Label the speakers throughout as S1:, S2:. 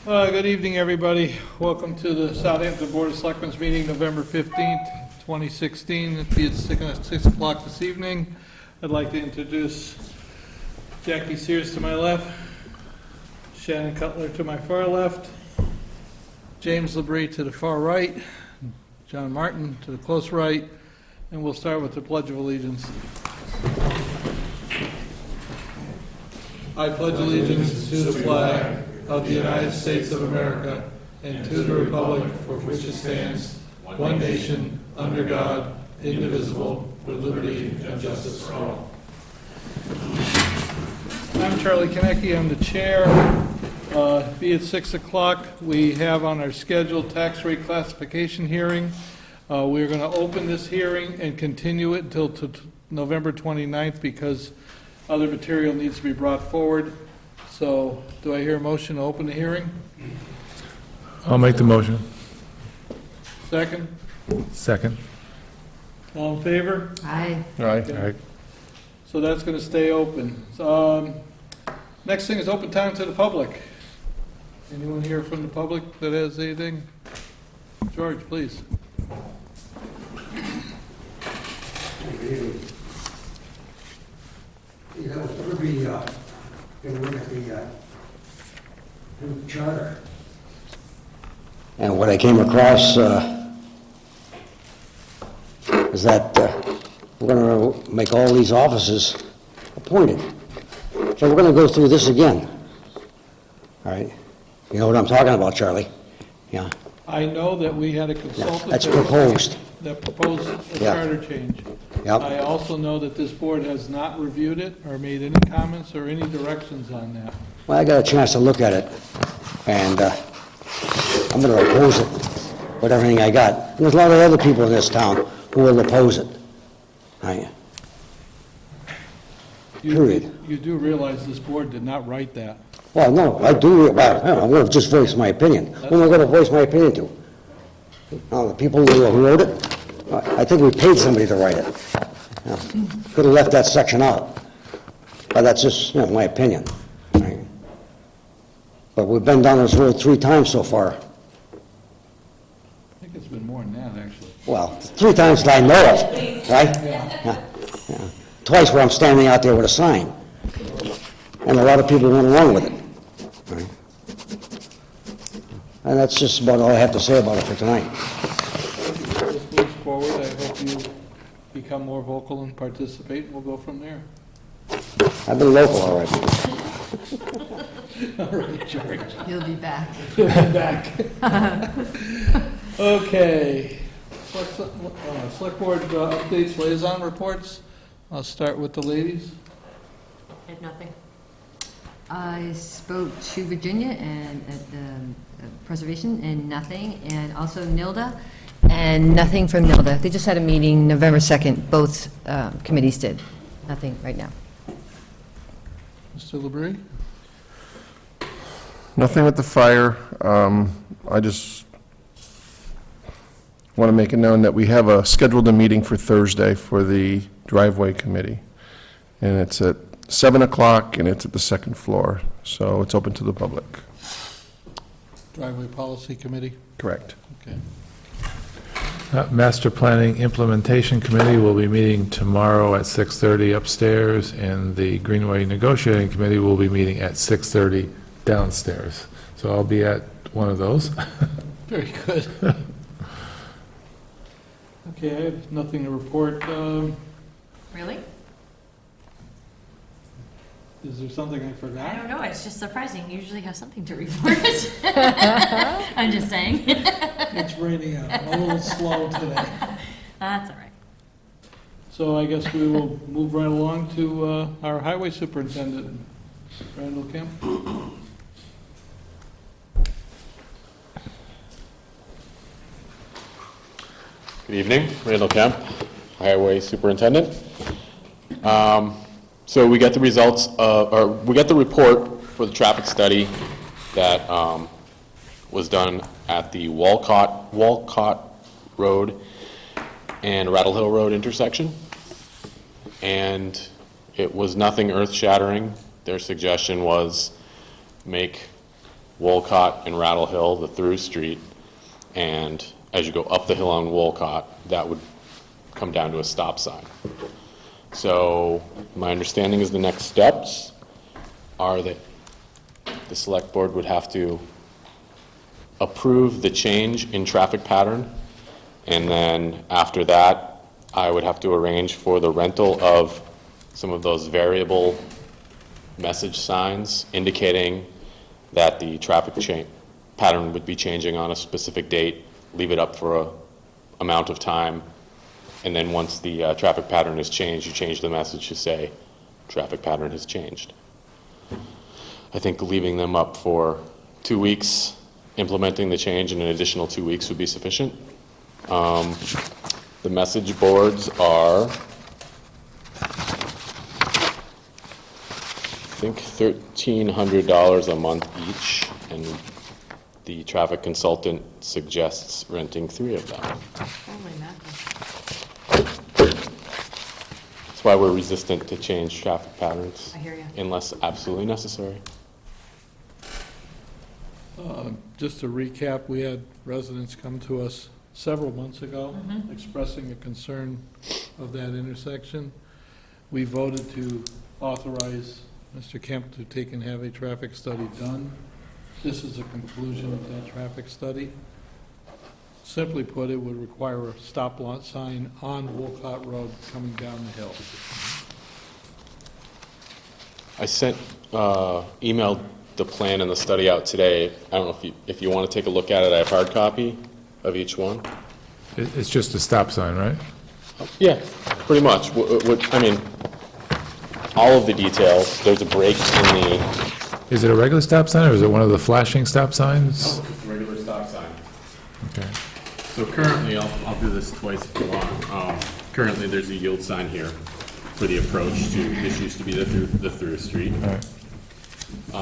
S1: Good evening, everybody. Welcome to the Southampton Board of Selectmen's meeting, November 15th, 2016. It'll be at 6 o'clock this evening. I'd like to introduce Jackie Sears to my left, Shannon Cutler to my far left, James Labrie to the far right, John Martin to the close right, and we'll start with the Pledge of Allegiance. I pledge allegiance to the flag of the United States of America and to the republic for which it stands, one nation, under God, indivisible, with liberty and justice for all. I'm Charlie Konecki. I'm the chair. Be at 6 o'clock. We have on our schedule tax rate classification hearing. We're going to open this hearing and continue it until November 29th because other material needs to be brought forward. So, do I hear a motion to open the hearing?
S2: I'll make the motion.
S1: Second?
S2: Second.
S1: All in favor?
S3: Aye.
S2: All right. All right.
S1: So that's going to stay open. Next thing is open time to the public. Anyone here from the public that has anything? George, please.
S4: Yeah, I was going to be going to look at the new charter. And what I came across is that we're going to make all these offices appointed. So we're going to go through this again. All right? You know what I'm talking about, Charlie? Yeah.
S1: I know that we had a consultant.
S4: That's proposed.
S1: That proposed a
S4: Yeah.
S1: charter change.
S4: Yep.
S1: I also know that this board has not reviewed it or made any comments or any directions on that.
S4: Well, I got a chance to look at it, and I'm going to oppose it with everything I got. And there's a lot of other people in this town who will oppose it. Period.
S1: You do realize this board did not write that.
S4: Well, no, I do, well, I'm going to just voice my opinion. Who am I going to voice my opinion to? The people who wrote it? I think we paid somebody to write it. Could have left that section out. But that's just, my opinion. Right? But we've been down this road 3 times so far.
S1: I think it's been more than that, actually.
S4: Well, 3 times that I know of, right? Yeah. Twice where I'm standing out there with a sign. And a lot of people went along with it. Right? And that's just about all I have to say about it for tonight.
S1: This moves forward. I hope you become more vocal and participate, and we'll go from there.
S4: I've been local already.
S1: All right, George.
S3: He'll be back.
S1: He'll be back. Okay. Select Board updates, liaison reports. I'll start with the ladies.
S3: I have nothing. I spoke to Virginia and at the preservation and nothing, and also Nilda, and nothing from Nilda. They just had a meeting November 2nd. Both committees did. Nothing right now.
S1: Mr. Labrie?
S2: Nothing with the fire. I just want to make it known that we have scheduled a meeting for Thursday for the driveway committee. And it's at 7 o'clock, and it's at the 2nd floor, so it's open to the public.
S1: Driveway Policy Committee?
S2: Correct.
S1: Okay.
S5: Master Planning Implementation Committee will be meeting tomorrow at 6:30 upstairs, and the Greenway Negotiating Committee will be meeting at 6:30 downstairs. So I'll be at one of those.
S1: Very good. Okay, I have nothing to report.
S3: Really?
S1: Is there something I
S6: I
S1: forgot?
S6: don't know, it's just surprising, you usually have something to report. I'm just saying.
S1: It's raining out. I'm a little slow today.
S6: That's all right.
S1: So I guess we will move right along to our highway superintendent, Randall Kemp.
S7: Good evening, Randall Kemp, Highway Superintendent. So we got the results of, we got the report for the traffic study that was done at the Walcott Road and Rattle Hill Road intersection. And it was nothing earth-shattering. Their suggestion was make Wolcott and Rattle Hill, the through street, and as you go up the hill on Wolcott, that would come down to a stop sign. So my understanding is the next steps are that the select board would have to approve the change in traffic pattern, and then after that, I would have to arrange for the rental of some of those variable message signs indicating that the traffic pattern would be changing on a specific date, leave it up for a amount of time, and then once the traffic pattern has changed, you change the message to say, traffic pattern has changed. I think leaving them up for 2 weeks, implementing the change in an additional 2 weeks would be sufficient. The message boards are, I think, $1,300 a month each, and the traffic consultant suggests renting 3 of them.
S6: Holy mackerel.
S7: That's why we're resistant to change traffic patterns.
S6: I hear you.
S7: Unless absolutely necessary.
S1: Just to recap, we had residents come to us several months ago expressing a concern of that intersection. We voted to authorize Mr. Kemp to take and have a traffic study done. This is a conclusion of that traffic study. Simply put, it would require a stop lot sign on Wolcott Road coming down the hill.
S7: I sent, emailed the plan and the study out today. I don't know if you want to take a look at it. I have hard copy of each one.
S5: It's just a stop sign, right?
S7: Yeah, pretty much. I mean, all of the details. There's a break in the...
S5: Is it a regular stop sign, or is it one of the flashing stop signs?
S7: No, it's a regular stop sign.
S5: Okay.
S7: So currently, I'll do this twice if you want. Currently, there's a yield sign here for the approach to, this used to be the through street.
S5: All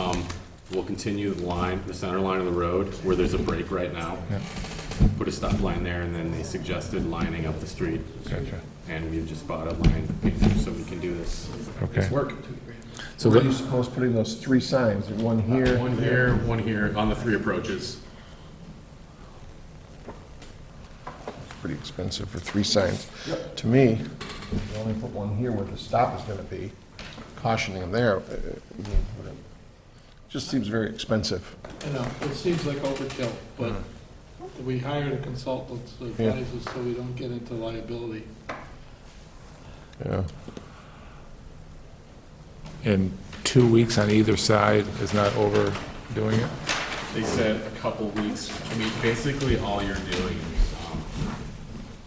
S5: right.
S7: We'll continue the line, the center line of the road, where there's a break right now.
S5: Yeah.
S7: Put a stop line there, and then they suggested lining up the street.
S5: Gotcha.
S7: And we've just bought a line so we can do this
S5: Okay.
S7: work.
S5: So
S2: Where are you supposed putting those 3 signs? One here?
S7: One here, on the 3 approaches.
S2: Pretty expensive for 3 signs. To me, you only put one here where the stop is going to be, cautioning them there. Just seems very expensive.
S1: I know, it seems like overkill, but we hired a consultant to advise us so we don't get into liability.
S2: Yeah.
S5: in 2 weeks on either side is not overdoing it?
S7: They said a couple weeks. I mean, basically all you're doing is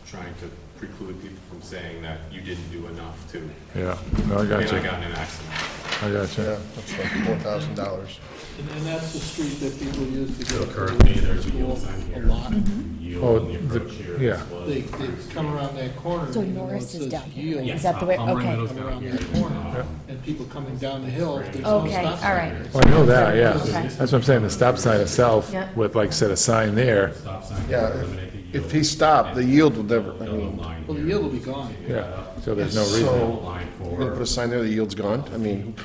S7: trying to preclude people from saying that you didn't do enough to.
S5: Yeah, no, I got
S7: Maybe I
S5: you.
S7: got in an accident.
S5: I got you.
S2: Yeah, that's like $4,000.
S1: And that's the street that people use to
S7: So
S1: go to
S7: currently, there's a
S1: school
S7: yield sign
S1: a
S7: here.
S1: lot.
S7: Yield
S5: Oh,
S7: on the approach here.
S5: yeah.
S1: They come around that corner.
S8: So
S1: even though
S8: Norris
S1: it
S8: is
S1: says
S8: down here.
S1: yield,
S8: Is that the way, okay.
S1: Come around that corner, and people coming down the hill, there's no
S8: Okay,
S1: stop
S8: all
S1: sign
S8: right.
S1: there.
S5: Well, I know that, yeah.
S8: Okay.
S5: That's what I'm saying, the stop sign itself,
S8: Yeah.
S5: with, like I said, a sign there,
S7: Stop sign.
S2: Yeah,
S7: Eliminate the yield.
S2: if he stopped, the yield will never, I mean,
S7: Line
S1: Well, the
S7: here.
S1: yield will be gone.
S5: yeah, so there's no
S2: So-
S5: reason.
S7: Line
S2: you're gonna put
S7: for.
S2: a sign there, the yield's gone? I mean,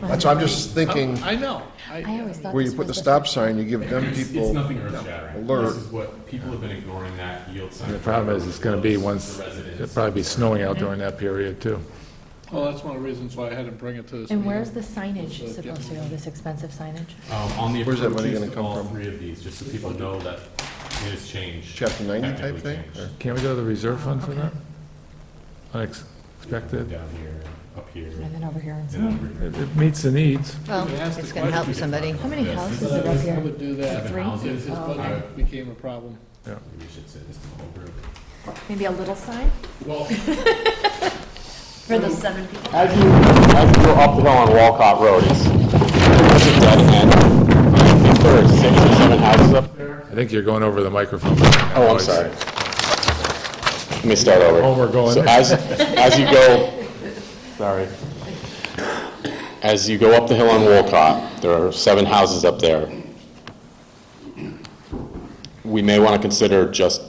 S2: that's, I'm just thinking,
S1: I know.
S8: I always thought
S2: where you
S8: this
S2: put the
S8: was
S2: stop sign, you give them
S7: It's
S2: people,
S7: nothing earth-shattering.
S2: alert.
S7: This is what, people have been ignoring that yield sign.
S5: The problem is, it's gonna be once,
S7: The residents.
S5: it'll probably be snowing out during that period, too.
S1: Well, that's one of the reasons why I had to bring it to this
S8: And
S1: meeting.
S8: where's the signage supposed to go, this expensive signage?
S7: On the
S2: Where's that money
S7: approaches
S2: gonna
S7: to
S2: come
S7: all
S2: from?
S7: 3 of these, just so people know that it has changed.
S2: Chapter 90 type
S7: technically
S2: thing?
S7: changed.
S2: or-
S5: Can't we go to the reserve fund for that? Unexpected?
S7: Down here, up here.
S8: And then over here and
S7: and
S8: some.
S7: then over here.
S5: It meets the needs.
S3: Well,
S1: You asked
S3: it's
S1: the
S3: going to help
S1: question.
S3: somebody.
S8: How many houses
S1: But
S8: are up
S1: I
S8: here?
S1: would do that.
S8: Three?
S1: If his
S8: Oh, okay.
S1: budget became a problem.
S5: Yeah.
S7: We should say this to the whole group.
S8: Maybe a little sign
S7: Well,
S8: for the 7 people?
S7: as you go up the hill on Walcott Road, it's a dead end. I think there are 6 or 7 houses up there.
S5: I think you're going over the microphone.
S7: Oh, I'm sorry. Let me start over.
S5: Oh, we're going.
S7: So as you go, sorry. As you go up the hill on Wolcott, there are 7 houses up there. We may want to consider just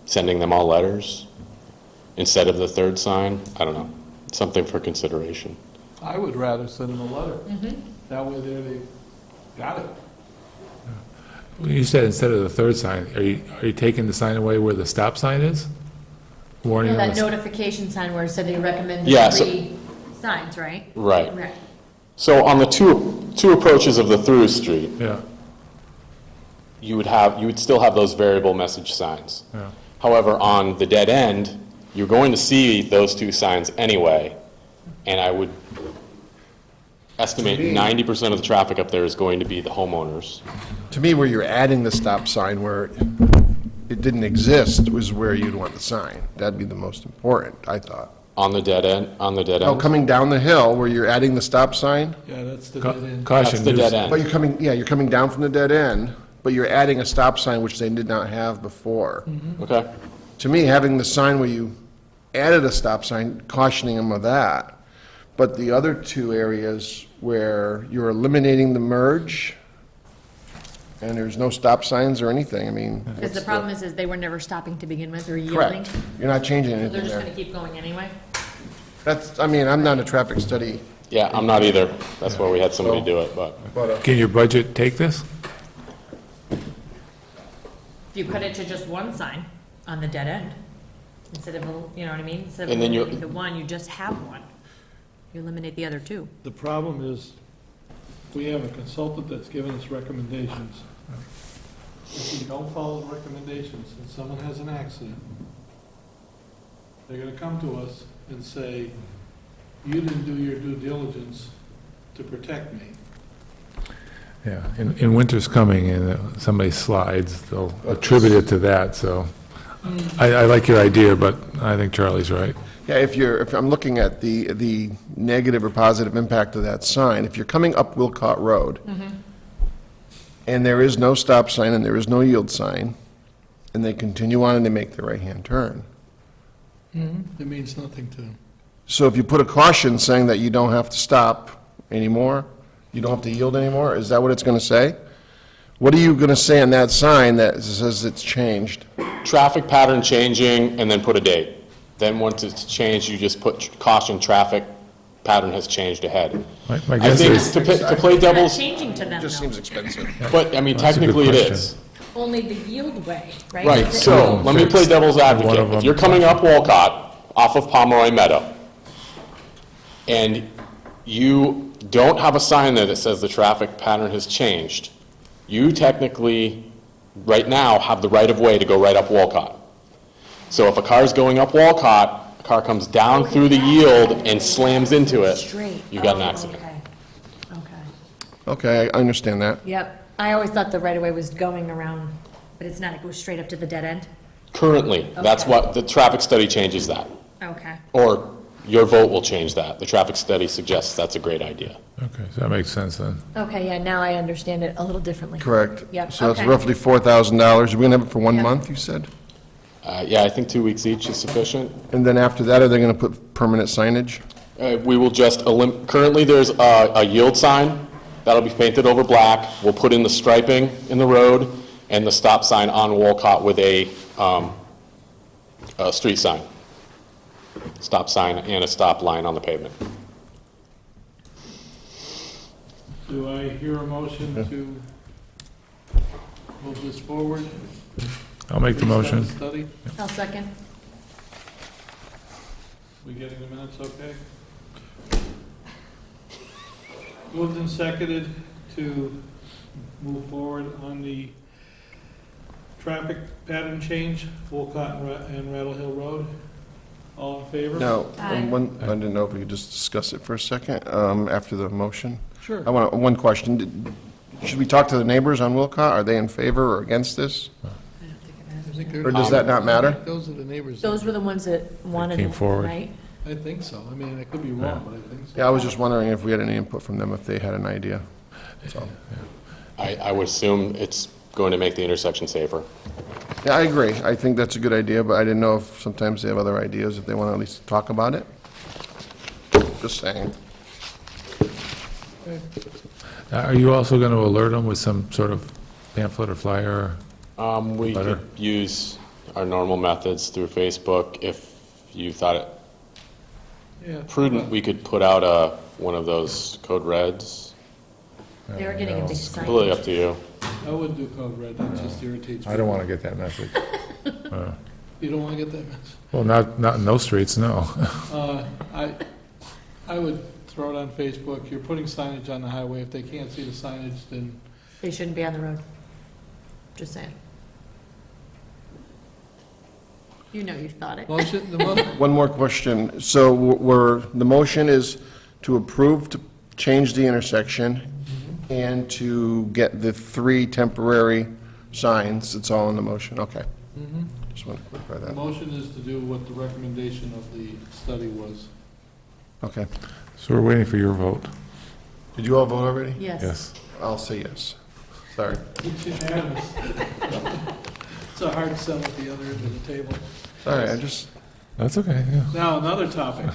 S7: sending them all letters instead of the 3rd sign. I don't know, something for consideration.
S1: I would rather send them a letter. That way there they Got it.
S5: You said instead of the third sign, are you taking the sign away where the stop sign is? Warning
S6: No,
S5: on
S6: that
S5: the...
S6: notification sign where it said they recommend
S7: Yeah,
S6: the
S7: so-
S6: 3 signs, right?
S7: Right.
S6: Right.
S7: So on the two approaches of the through street,
S5: Yeah,
S7: you would still have those variable message signs.
S5: yeah.
S7: However, on the dead end, you're going to see those 2 signs anyway, and I would estimate 90% of the traffic up there is going to be the homeowners.
S2: To me, where you're adding the stop sign where it didn't exist was where you'd want the sign. That'd be the most important, I thought.
S7: On the dead end,
S2: Oh, coming down the hill where you're adding the stop sign,
S1: Yeah, that's the dead end.
S5: Caution.
S7: That's the
S5: use-
S7: dead
S2: but
S7: end.
S2: you're coming down from the dead end, but you're adding a stop sign which they did not have before.
S7: Okay?
S2: To me, having the sign where you added a stop sign, cautioning them of that. But the other 2 areas where you're eliminating the merge, and there's no stop signs or anything, I mean.
S6: Because the problem is they were never stopping to begin with or yielding.
S2: Correct. You're not changing
S6: So they're
S2: anything
S6: just
S2: there.
S6: gonna keep going anyway?
S2: That's, I mean, I'm not a traffic study,
S7: Yeah, I'm not either. That's why we had somebody do it, but.
S2: but,
S5: Can your budget take this?
S6: If you cut it to just one sign on the dead end, instead of, you know what I mean? Instead of
S7: And then you-
S6: eliminating the one, you just have one. You eliminate the other 2.
S1: The problem is, we have a consultant that's given us recommendations. If we don't follow the recommendations and someone has an accident, they're gonna come to us and say, you didn't do your due diligence to protect me.
S5: Yeah, and winter's coming and somebody slides, they'll attribute it to that, so. I like your idea, but I think Charlie's right.
S2: yeah, if I'm looking at the negative or positive impact of that sign, if you're coming up Wilcott Road, and there is no stop sign and there is no yield sign, and they continue on and they make the right-hand turn.
S1: It means nothing to them.
S2: So if you put a caution saying that you don't have to stop anymore, you don't have to yield anymore, is that what it's going to say? What are you going to say on that sign that says it's changed?
S7: Traffic pattern changing, and then put a date. Then once it's changed, you just put caution, traffic pattern has changed ahead.
S5: My
S7: I
S5: guess
S7: think
S5: is,
S7: to play
S6: It's not
S7: devil's,
S6: changing to them,
S2: Just
S6: though.
S2: seems expensive.
S7: but, I mean,
S5: That's a good
S7: technically it
S5: question.
S7: is.
S6: Only the yield way, right?
S7: Right,
S6: Is it-
S7: so, let me play devil's
S5: One
S7: advocate.
S5: of
S7: If
S5: them-
S7: you're coming up Walcott, off of Pomeroy Meadow, and you don't have a sign there that says the traffic pattern has changed, you technically, right now, have the right-of-way to go right up Walcott. So if a car's going up Walcott, a car comes down through the yield and slams into it,
S6: Straight.
S7: you got an
S6: Oh,
S7: accident.
S6: Okay, okay.
S2: Okay, I understand that.
S6: Yep. I always thought the right-of-way was going around, but it's not, it goes straight up to the dead end?
S7: Currently, that's
S6: Okay.
S7: what, the traffic study changes that.
S6: Okay.
S7: Or your vote will change that. The traffic study suggests that's a great idea.
S5: okay, so that makes sense then.
S6: Okay, yeah, now I understand it a little differently.
S2: Correct.
S6: Yep,
S2: So it's
S6: okay.
S2: roughly $4,000. We're going to have it for 1
S6: Yep.
S2: month, you said?
S7: Yeah, I think 2 weeks each is sufficient.
S2: And then after that, are they going to put permanent signage?
S7: We will just currently, there's a yield sign that'll be painted over black. We'll put in the striping in the road and the stop sign on Walcott with a street sign. Stop sign and a stop line on the pavement.
S1: Do I hear a motion to move this forward?
S5: I'll make the
S1: Based on
S5: motion.
S1: Study,
S6: I'll second.
S1: we getting the minutes okay? Moved and seconded to move forward on the traffic pattern change, Wolcott and Rattle Hill Road. All in favor?
S2: Now,
S6: Aye.
S2: I didn't know if we could just discuss it for a second after the motion.
S1: Sure.
S2: I want, one question. Should we talk to the neighbors on Wilcott? Are they in favor or against this?
S1: I think they're-
S2: Or does that not matter?
S1: Those are the neighbors.
S6: Those were the ones that wanted
S5: came
S6: it,
S5: forward.
S6: right?
S1: I think so. I mean, I could be wrong, but I think so.
S2: Yeah, I was just wondering if we had any input from them, if they had an idea. So,
S7: I would assume it's going to make the intersection safer.
S2: yeah, I agree. I think that's a good idea, but I didn't know if sometimes they have other ideas, if they want to at least talk about it. Just saying.
S5: Are you also going to alert them with some sort of pamphlet or flyer?
S7: We
S5: Letter.
S7: could use our normal methods through Facebook. If you thought it
S1: Yeah.
S7: prudent, we could put out one of those code reds
S8: They were getting a big
S7: It's
S8: sign.
S7: completely up to you.
S1: I wouldn't do code red, that just irritates me.
S5: I don't want to get that message.
S1: You don't want to get that message?
S5: Well, not in those streets, no.
S1: I would throw it on Facebook, you're putting signage on the highway, if they can't see the signage, then
S8: They shouldn't be on the road. Just saying. You know you thought it.
S1: motion,
S2: One more question. So the motion is to approve to change the intersection and to get the 3 temporary signs. It's all in the motion, okay. Just want to clarify
S1: the
S2: that.
S1: motion is to do what the recommendation of the study was.
S2: Okay.
S5: So we're waiting for your vote.
S2: Did you all vote already?
S8: Yes.
S5: Yes.
S2: I'll say yes. Sorry.
S1: It's unanimous. It's a hard sell at the other end of the table.
S2: Sorry, I just,
S5: That's okay, yeah.
S1: Now, another topic.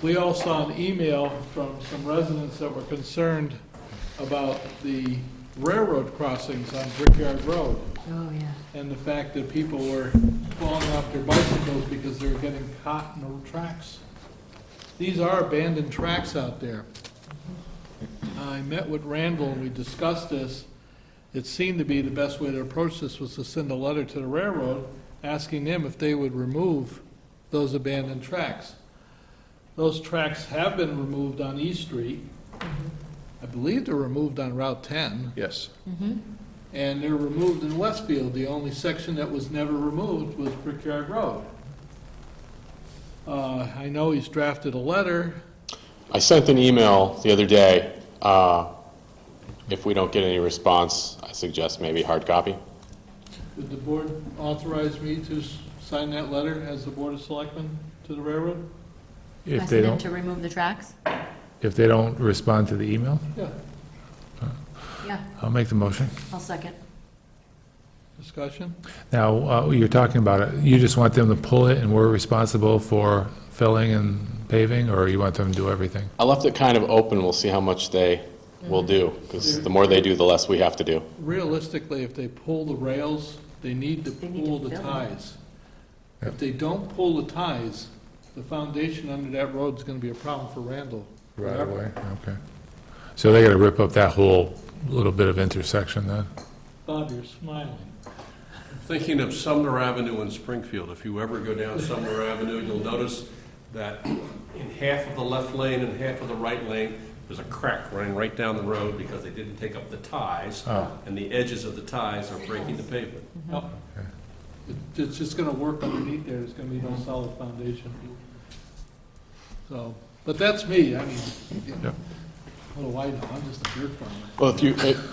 S1: We all saw an email from some residents that were concerned about the railroad crossings on Brickyard Road
S8: Oh, yeah.
S1: and the fact that people were falling off their bicycles because they were getting caught in the tracks. These are abandoned tracks out there. I met with Randall and we discussed this. It seemed to be the best way to approach this was to send a letter to the railroad asking them if they would remove those abandoned tracks. Those tracks have been removed on East Street. I believe they're removed on Route 10,
S2: yes.
S1: and they're removed in Westfield. The only section that was never removed was Brickyard Road. I know he's drafted a letter.
S7: I sent an email the other day. If we don't get any response, I suggest maybe hard copy.
S1: Would the board authorize me to sign that letter as the Board of Selectmen to the railroad?
S5: If
S8: Ask
S5: they
S8: them
S5: don't,
S8: to remove the tracks?
S5: if they don't respond to the email,
S1: Yeah.
S8: Yeah,
S5: I'll make the motion.
S8: I'll second.
S1: Discussion?
S5: Now, you're talking about it, you just want them to pull it and we're responsible for filling and paving, or you want them to do everything?
S7: I left it kind of open. We'll see how much they will do, because the more they do, the less we have to do.
S1: Realistically, if they pull the rails, they need to
S8: They need
S1: pull
S8: to
S1: the
S8: fill it.
S1: ties.
S5: Yep.
S1: If they don't pull the ties, the foundation under that road is gonna be a problem for Randall.
S5: Right
S1: forever.
S5: away, okay. So they gotta rip up that whole little bit of intersection then?
S1: Bob, you're smiling.
S9: Thinking of Sumner Avenue in Springfield. If you ever go down Sumner Avenue, you'll notice that in half of the left lane and half of the right lane, there's a crack running right down the road because they didn't take up the ties,
S5: Oh.
S9: and the edges of the ties are breaking the pavement.
S1: Yep. It's just gonna work underneath there, there's gonna be no solid foundation. So, but that's me, I mean, you know,
S5: Yep.
S1: what do I know, I'm just a dirt farmer.
S7: Well,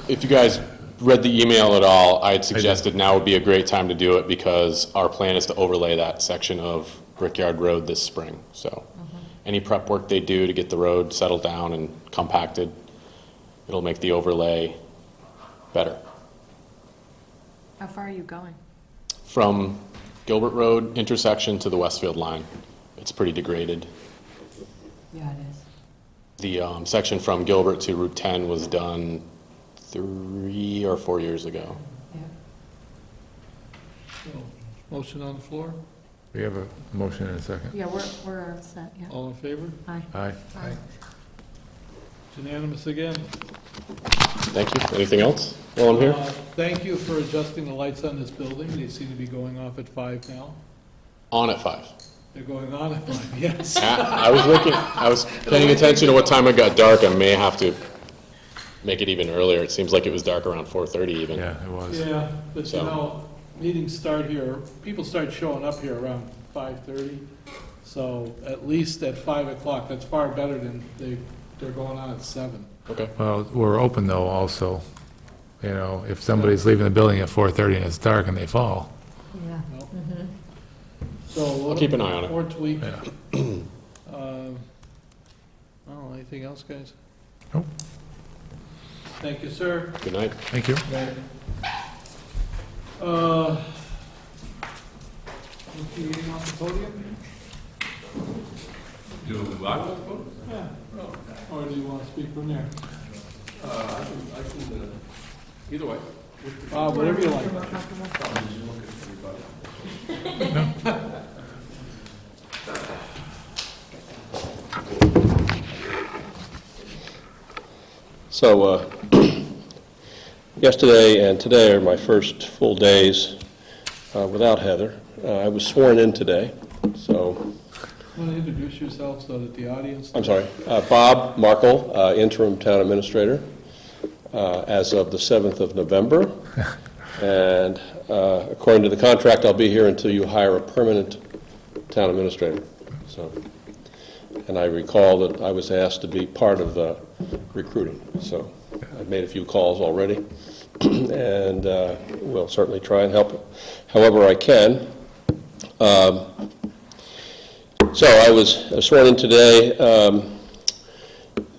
S7: if you guys read the email at all, I had suggested now would be a great time to do it, because our plan is to overlay that section of Brickyard Road this spring. So any prep work they do to get the road settled down and compacted, it'll make the overlay better.
S8: How far are you going?
S7: From Gilbert Road intersection to the Westfield line, it's pretty degraded.
S8: Yeah, it is.
S7: The section from Gilbert to Route 10 was done 3 or 4 years ago.
S8: Yeah.
S1: So, motion on the floor,
S5: We have a motion in a second.
S8: Yeah, we're set, yeah.
S1: all in favor?
S8: Aye.
S5: Aye.
S1: It's unanimous again.
S7: Thank you. Anything else while I'm here?
S1: Thank you for adjusting the lights on this building, they seem to be going off at 5 now.
S7: On at 5.
S1: They're going on at 5, yes.
S7: I was paying attention to what time it got dark. I may have to make it even earlier. It seems like it was dark around 4:30 even.
S5: Yeah, it was.
S1: Yeah, but you
S7: So-
S1: know, meetings start here, people start showing up here around 5:30, so at least at 5 o'clock, that's far better than they're going on at 7.
S7: Okay.
S5: Well, we're open though also. You know, if somebody's leaving the building at 4:30 and it's dark and they fall,
S8: Yeah.
S1: So.
S7: I'll keep an eye on it.
S1: Or tweak.
S5: yeah.
S1: Oh, anything else, guys?
S5: Nope.
S1: Thank you, sir.
S7: Good night.
S5: Thank you.
S1: Anything on the podium?
S9: Do I want to vote?
S1: Yeah. Or do you want to speak from there?
S9: I can, either way.
S1: Whatever you like.
S9: So yesterday and today are my first full days without Heather. I was sworn in today, so,
S1: Want to introduce yourself so that the audience...
S9: I'm sorry, Bob Markle, interim town administrator, as of the 7th of November. And according to the contract, I'll be here until you hire a permanent town administrator. So, and I recall that I was asked to be part of the recruiting. So I've made a few calls already, and we'll certainly try and help however I can. So I was sworn in today.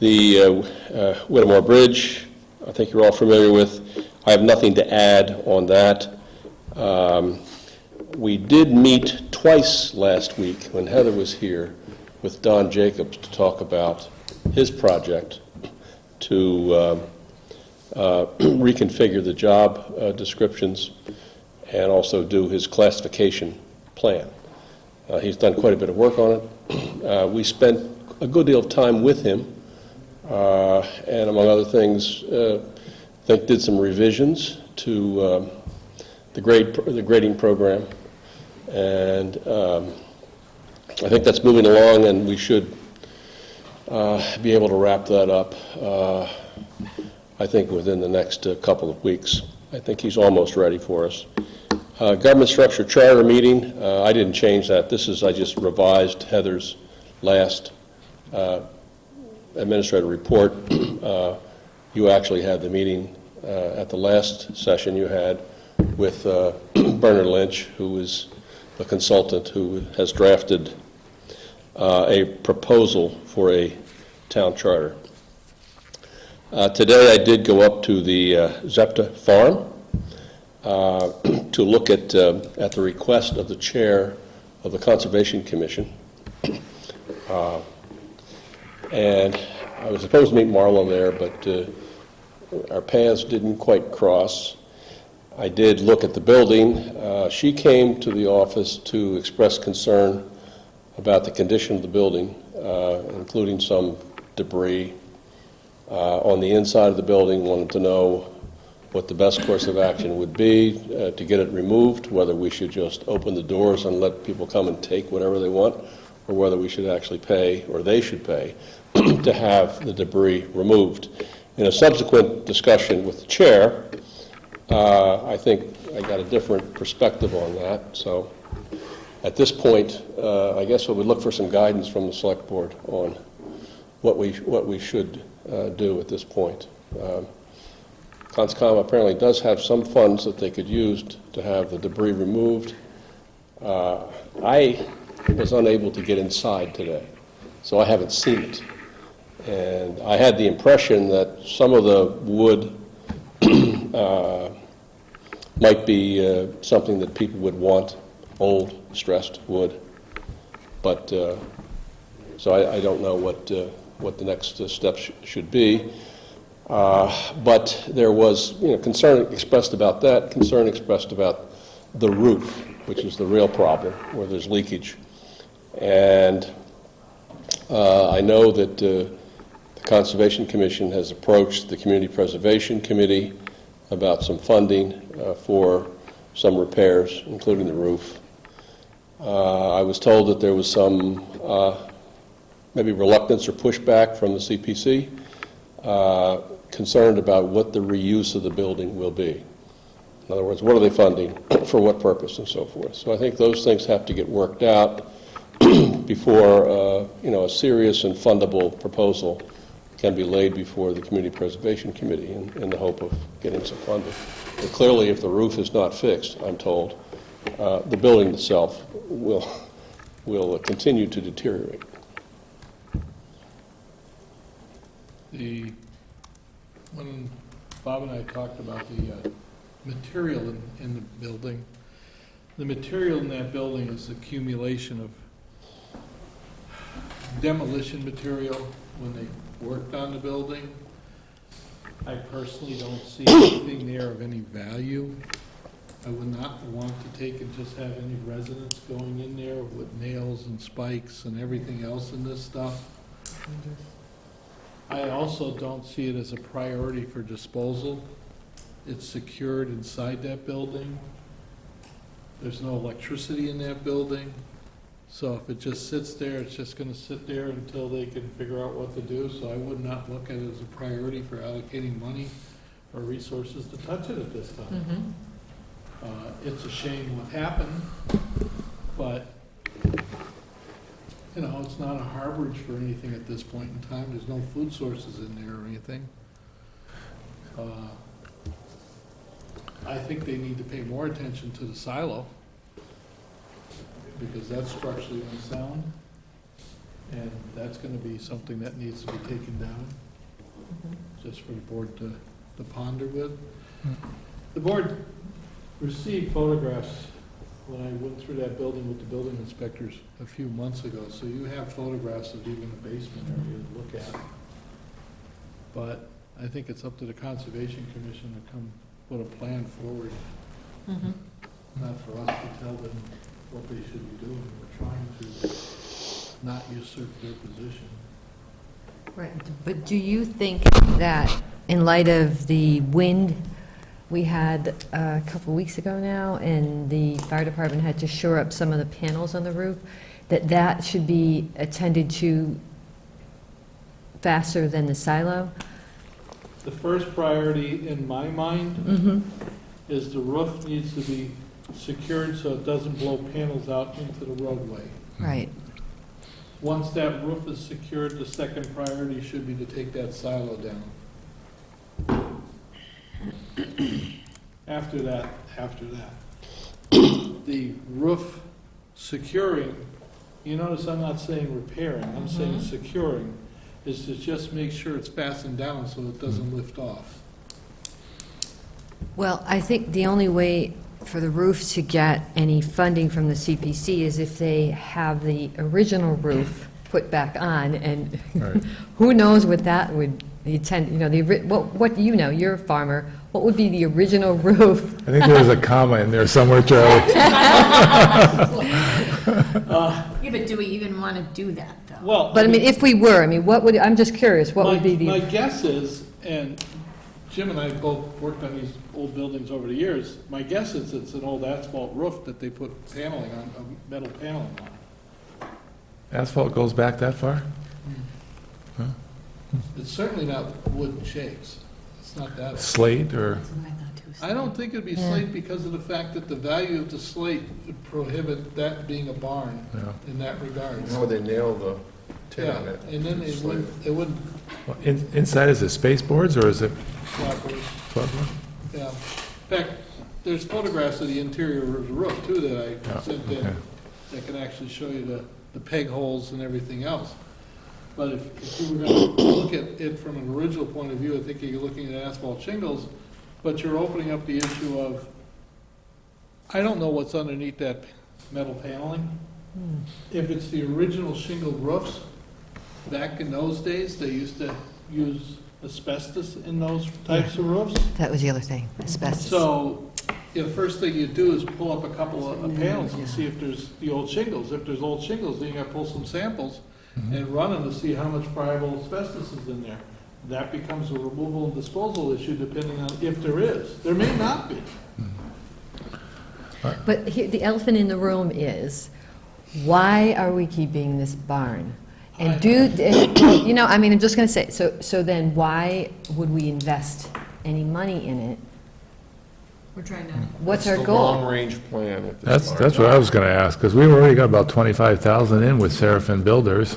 S9: The Whittemore Bridge, I think you're all familiar with. I have nothing to add on that. We did meet twice last week when Heather was here with Don Jacobs to talk about his project to reconfigure the job descriptions and also do his classification plan. He's done quite a bit of work on it. We spent a good deal of time with him, and among other things, I think did some revisions to the grading program, and I think that's moving along, and we should be able to wrap that up, I think, within the next couple of weeks. I think he's almost ready for us. Government structure charter meeting, I didn't change that. I just revised Heather's last administrative report. You actually had the meeting at the last session you had with Bernard Lynch, who is a consultant who has drafted a proposal for a town charter. Today I did go up to the Zepta farm to look at the request of the chair of the Conservation Commission. And I was supposed to meet Marla there, but our paths didn't quite cross. I did look at the building. She came to the office to express concern about the condition of the building, including some debris on the inside of the building, wanted to know what the best course of action would be to get it removed, whether we should just open the doors and let people come and take whatever they want, or whether we should actually pay, or they should pay, to have the debris removed. In a subsequent discussion with the chair, I think I got a different perspective on that. So at this point, I guess we would look for some guidance from the select board on what we should do at this point. Conscom apparently does have some funds that they could use to have the debris removed. I was unable to get inside today, so I haven't seen it. And I had the impression that some of the wood might be something that people would want, old, stressed wood. But, so I don't know what the next steps should be. But there was, concern expressed about that, concern expressed about the roof, which is the real problem, where there's leakage. And I know that the Conservation Commission has approached the Community Preservation Committee about some funding for some repairs, including the roof. I was told that there was some maybe reluctance or pushback from the CPC, concerned about what the reuse of the building will be. In other words, what are they funding, for what purpose, and so forth. So I think those things have to get worked out before a serious and fundable proposal can be laid before the Community Preservation Committee in the hope of getting some funding. But clearly, if the roof is not fixed, I'm told, the building itself will continue to deteriorate.
S1: When Bob and I talked about the material in the building, the material in that building is accumulation of demolition material when they worked on the building. I personally don't see anything there of any value. I would not want to take and just have any residents going in there with nails and spikes and everything else in this stuff. I also don't see it as a priority for disposal. It's secured inside that building. There's no electricity in that building. So if it just sits there, it's just gonna sit there until they can figure out what to do. So I would not look at it as a priority for allocating money or resources to touch it at this time. It's a shame what happened, but, you know, it's not a harborage for anything at this point in time. There's no food sources in there or anything. I think they need to pay more attention to the silo, because that's structurally unsound, and that's gonna be something that needs to be taken down, just for the board to ponder with. The board received photographs when I went through that building with the building inspectors a few months ago, so you have photographs of even the basement area to look at. But I think it's up to the Conservation Commission to come put a plan forward. Not for us to tell them what they should be doing. We're trying to not usurp their position.
S3: Right, but do you think that in light of the wind we had a couple weeks ago now, and the fire department had to shore up some of the panels on the roof, that that should be attended to faster than the silo?
S1: The first priority in my mind is the roof needs to be secured so it doesn't blow panels out into the roadway.
S3: Right.
S1: Once that roof is secured, the second priority should be to take that silo down. After that, the roof securing, you notice I'm not saying repairing, I'm saying securing, is to just make sure it's fastened down so it doesn't lift off.
S3: Well, I think the only way for the roof to get any funding from the CPC is if they have the original roof put back on, and
S5: Right.
S3: who knows what that would, what do you know, you're a farmer, what would be the original roof?
S5: I think there was a comma in there somewhere, Charlie.
S8: Yeah, but do we even want to do that, though?
S1: Well,
S3: But I mean, if we were, I mean, what would, I'm just curious, what would be
S1: my
S3: the,
S1: guess is, and Jim and I both worked on these old buildings over the years, my guess is it's an old asphalt roof that they put paneling on, metal paneling on.
S5: Asphalt goes back that far?
S1: It's certainly not wooden shakes. It's not that old.
S5: Slate or,
S8: That's what I thought too.
S1: I don't think it'd be slate because of the fact that the value of the slate would prohibit that being a barn
S5: yeah.
S1: in that regard.
S2: How would they nail the tin
S1: Yeah,
S2: on it?
S1: and then it wouldn't
S5: Well, inside, is it space boards or is it
S1: cooperate.
S5: floorboard?
S1: Yeah. In fact, there's photographs of the interior of the roof too that I
S5: Yeah,
S1: sent in
S5: okay.
S1: that can actually show you the peg holes and everything else. But if you were going to look at it from an original point of view, I think you're looking at asphalt shingles, but you're opening up the issue of, I don't know what's underneath that metal paneling. If it's the original shingle roofs, back in those days, they used to use asbestos in those types of roofs.
S3: that was the other thing, asbestos.
S1: So, the first thing you do is pull up a couple of panels and see if there's the old shingles. If there's old shingles, then you gotta pull some samples and run them to see how much friable asbestos is in there. That becomes a removal and disposal issue depending on if there is. There may not be.
S3: But here, the elephant in the room is, why are we keeping this barn? And I mean, I'm just gonna say, so then why would we invest any money in it?
S8: We're trying to,
S3: What's our
S2: The
S3: goal?
S2: long-range plan at this point.
S5: That's what I was gonna ask, because we've already got about 25,000 in with Seraphin Builders,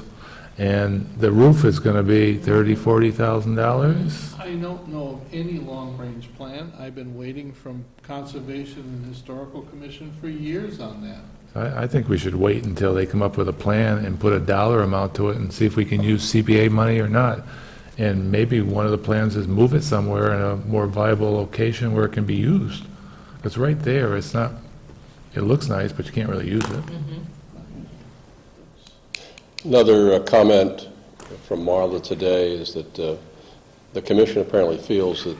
S5: and the roof is gonna be $40,000.
S1: I don't know of any long-range plan. I've been waiting from Conservation and Historical Commission for years on that.
S5: I think we should wait until they come up with a plan and put a dollar amount to it and see if we can use CPA money or not. And maybe one of the plans is move it somewhere in a more viable location where it can be used. It's right there, it's not, it looks nice, but you can't really use it.
S10: Another comment from Marla today is that the commission apparently feels that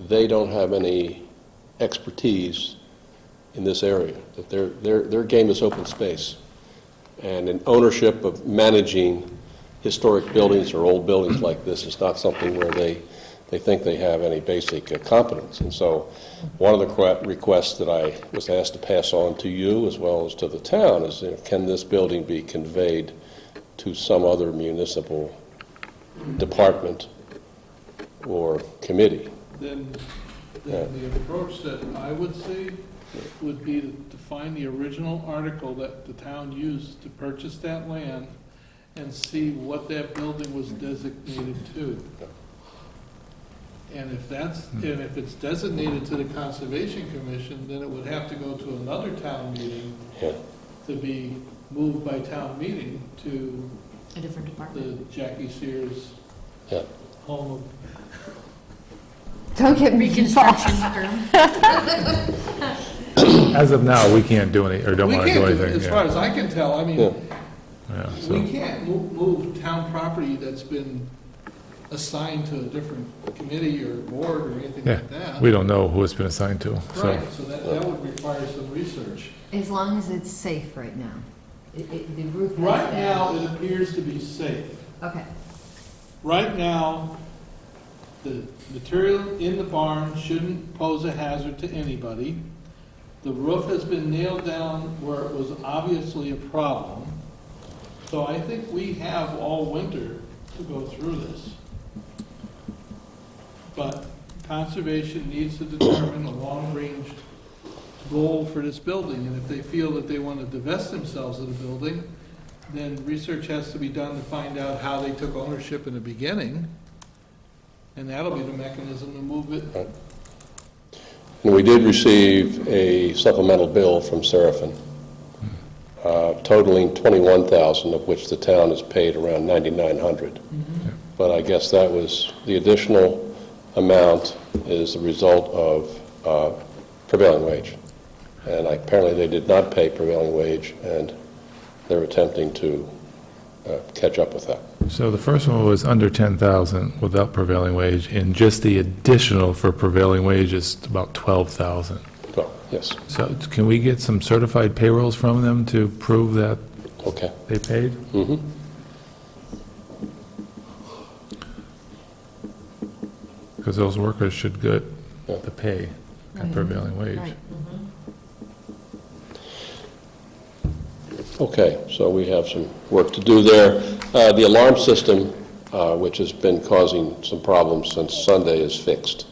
S10: they don't have any expertise in this area, that their game is open space, and an ownership of managing historic buildings or old buildings like this is not something where they think they have any basic competence. And so one of the requests that I was asked to pass on to you as well as to the town is, can this building be conveyed to some other municipal department or committee?
S1: Then the approach that I would see would be to find the original article that the town used to purchase that land and see what that building was designated to. And if it's designated to the Conservation Commission, then it would have to go to another town meeting
S10: Yeah.
S1: to be moved by town meeting to
S6: A different department.
S1: the Jackie Sears
S10: Yeah.
S1: home of.
S3: Don't get me
S8: Reconstruction
S3: involved.
S8: firm.
S5: As of now, we can't do any, or don't
S1: We
S5: want to do
S1: can't do it,
S5: anything.
S1: as far as I can tell, I mean,
S10: Yeah.
S5: Yeah, so-
S1: we can't move town property that's been assigned to a different committee or board or anything
S5: Yeah,
S1: like that.
S5: we don't know who it's been assigned to, so.
S1: Right, so that would require some research.
S3: As long as it's safe right now. The roof has
S1: Right
S3: been-
S1: now, it appears to be safe.
S3: Okay.
S1: Right now, the material in the barn shouldn't pose a hazard to anybody. The roof has been nailed down where it was obviously a problem. So I think we have all winter to go through this. But conservation needs to determine a long-range goal for this building. And if they feel that they want to divest themselves of the building, then research has to be done to find out how they took ownership in the beginning. And that'll be the mechanism to move it.
S10: And we did receive a supplemental bill from Seraphin totaling $21,000, of which the town has paid around $9,900. But I guess that was, the additional amount is the result of prevailing wage. And apparently they did not pay prevailing wage, and they're attempting to catch up with that.
S5: So the first one was under 10,000 without prevailing wage, and just the additional for prevailing wage is about 12,000.
S10: Well, yes,
S5: So can we get some certified payrolls from them to prove that
S10: okay.
S5: they paid?
S10: Mhm.
S5: Because those workers should get
S10: Yeah.
S5: the pay at prevailing wage.
S3: Right.
S10: Okay, so we have some work to do there. The alarm system, which has been causing some problems since Sunday, is fixed.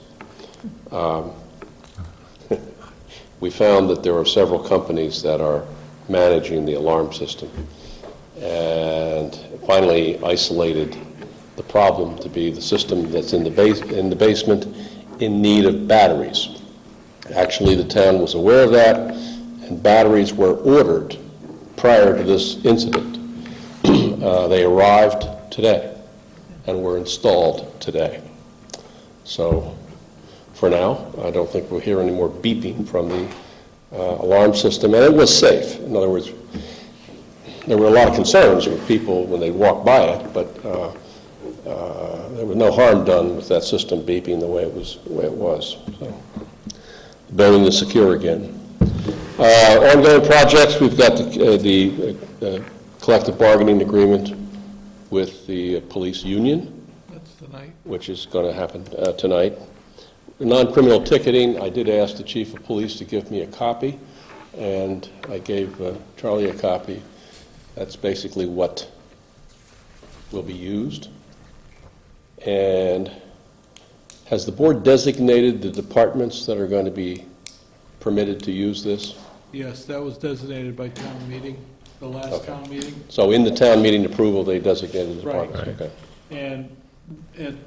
S10: We found that there are several companies that are managing the alarm system, and finally isolated the problem to be the system that's in the basement in need of batteries. Actually, the town was aware of that, and batteries were ordered prior to this incident. They arrived today and were installed today. So for now, I don't think we'll hear any more beeping from the alarm system, and it was safe. In other words, there were a lot of concerns with people when they walked by it, but there was no harm done with that system beeping the way it was. So the building is secure again. Ongoing projects, we've got the collective bargaining agreement with the police union,
S1: That's tonight.
S10: which is going to happen tonight. Non-criminal ticketing, I did ask the chief of police to give me a copy, and I gave Charlie a copy. That's basically what will be used. And has the board designated the departments that are going to be permitted to use this?
S1: Yes, that was designated by town meeting, the last
S10: Okay.
S1: town meeting.
S10: So in the town meeting approval, they designated the
S1: Right.
S10: departments? Okay.
S1: And,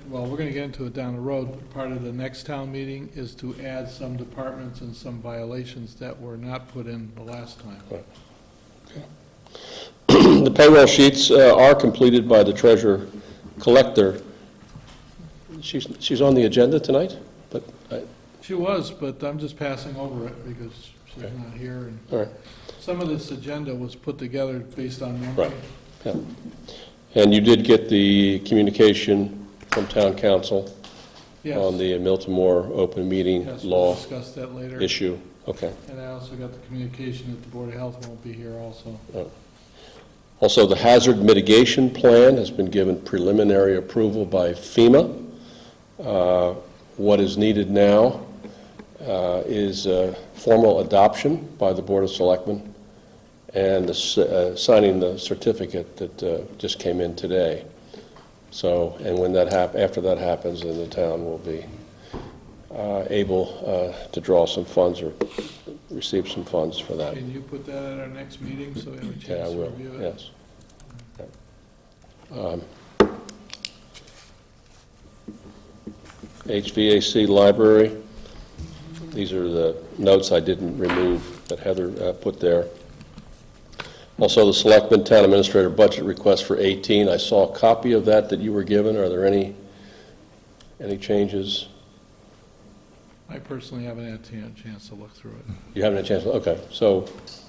S1: well, we're going to get into it down the road. Part of the next town meeting is to add some departments and some violations that were not put in the last time.
S10: The payroll sheets are completed by the treasurer collector. She's on the agenda tonight, but,
S1: She was, but I'm just passing over it because she's
S10: Okay.
S1: not here. And
S10: all right.
S1: some of this agenda was put together based on memory.
S10: Right. Yeah. And you did get the communication from town council
S1: Yes.
S10: on the Milton Moore open meeting
S1: Yes,
S10: law
S1: we'll discuss that later.
S10: issue? Okay.
S1: And I also got the communication that the Board of Health won't be here also.
S10: Also, the hazard mitigation plan has been given preliminary approval by FEMA. What is needed now is formal adoption by the Board of Selectmen and signing the certificate that just came in today. So, and when that after that happens, then the town will be able to draw some funds or receive some funds for that.
S1: Can you put that at our next meeting so we have a
S10: Yeah, I
S1: chance to
S10: will,
S1: review it?
S10: yes. HVAC library, these are the notes I didn't remove that Heather put there. Also, the Selectmen Town Administrator budget request for 18. I saw a copy of that you were given. Are there any changes?
S1: I personally haven't had a chance to look through it.
S10: You haven't had a chance? Okay. So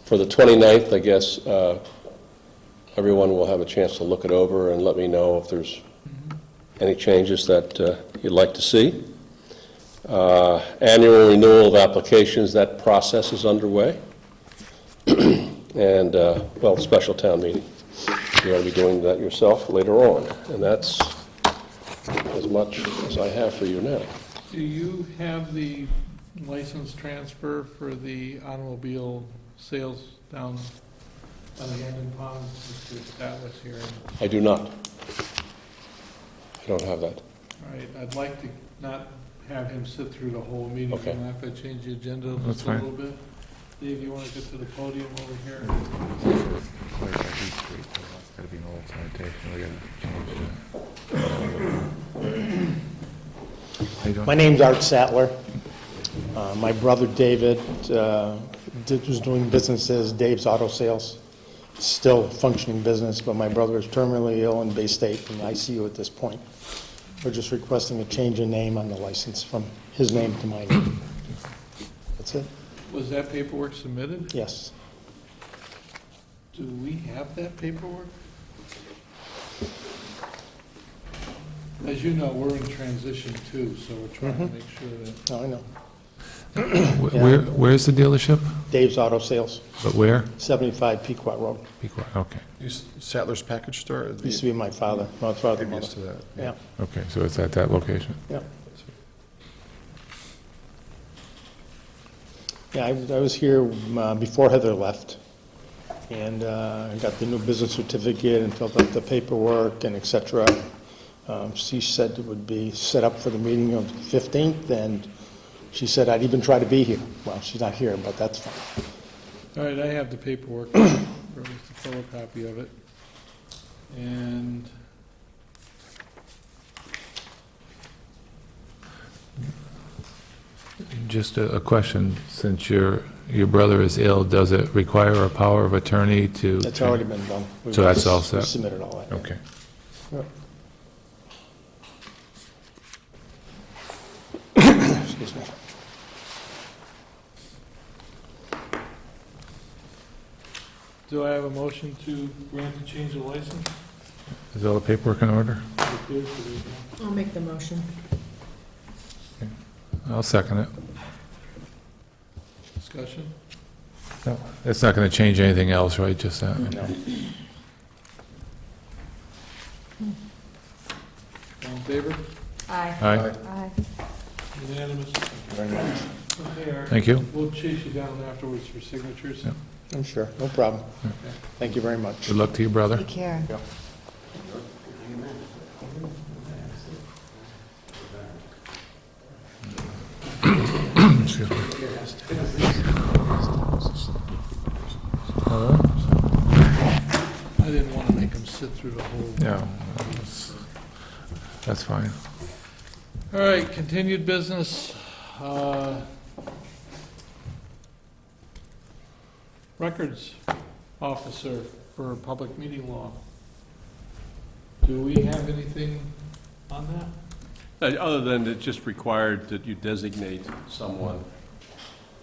S10: for the 29th, I guess everyone will have a chance to look it over and let me know if there's any changes that you'd like to see. Annual renewal of applications, that process is underway. And, well, special town meeting. You're going to be doing that yourself later on. And that's as much as I have for you now.
S1: Do you have the license transfer for the automobile sales down on the Hendon Pond, Mr. Statler here?
S10: I do not. I don't have that.
S1: All right, I'd like to not have him sit through the whole meeting.
S10: Okay.
S1: I'm not going to change the agenda
S5: That's
S1: just a
S5: fine.
S1: little bit. Dave, you want to get to the podium over here?
S5: Gotta be an old citation, we gotta
S11: My name's Art Sattler. My brother David was doing business as Dave's Auto Sales. Still functioning business, but my brother is terminally ill in Bay State in ICU at this point. We're just requesting a change in name on the license from his name to my name. That's it?
S1: Was that paperwork submitted?
S11: Yes.
S1: Do we have that paperwork? As you know, we're in transition too, so we're trying to make sure that,
S11: No, I know.
S5: Where's the dealership?
S11: Dave's Auto Sales,
S5: But where?
S11: 75 Pequot Road.
S5: Pequot, okay.
S2: Sattler's Package Store?
S11: Used to be my father, my father, mother.
S2: Previous to that.
S11: Yeah,
S5: Okay, so it's at that location.
S11: yeah. Yeah, I was here before Heather left, and I got the new business certificate and filled out the paperwork and et cetera. She said it would be set up for the meeting of the 15th, and she said I'd even try to be here. Well, she's not here, but that's fine.
S1: all right, I have the paperwork, or at least a photocopy of it. And
S5: Just a question, since your brother is ill, does it require a power of attorney to?
S11: It's already been done. We've
S5: So that's all set?
S11: we submitted all that.
S5: Okay.
S11: Excuse me.
S1: do I have a motion to grant the change of license?
S5: Is all the paperwork in order?
S1: It appears to be.
S6: I'll make the motion.
S5: I'll second it.
S1: Discussion?
S5: No, it's not going to change anything else, right, just that?
S11: No.
S1: All in favor?
S6: Aye.
S5: Aye,
S1: Unanimous?
S11: Very much.
S1: Okay, Art.
S5: thank you.
S1: We'll chase you down afterwards for signatures.
S5: Yep.
S11: I'm sure, no problem. Thank you very much.
S5: Good luck to your brother.
S3: Take care.
S5: Excuse me.
S1: I didn't want to make him sit through the whole.
S5: Yeah, that's fine.
S1: All right, continued business. Records officer for public meeting law. Do we have anything on that?
S9: Other than it just required that you designate someone,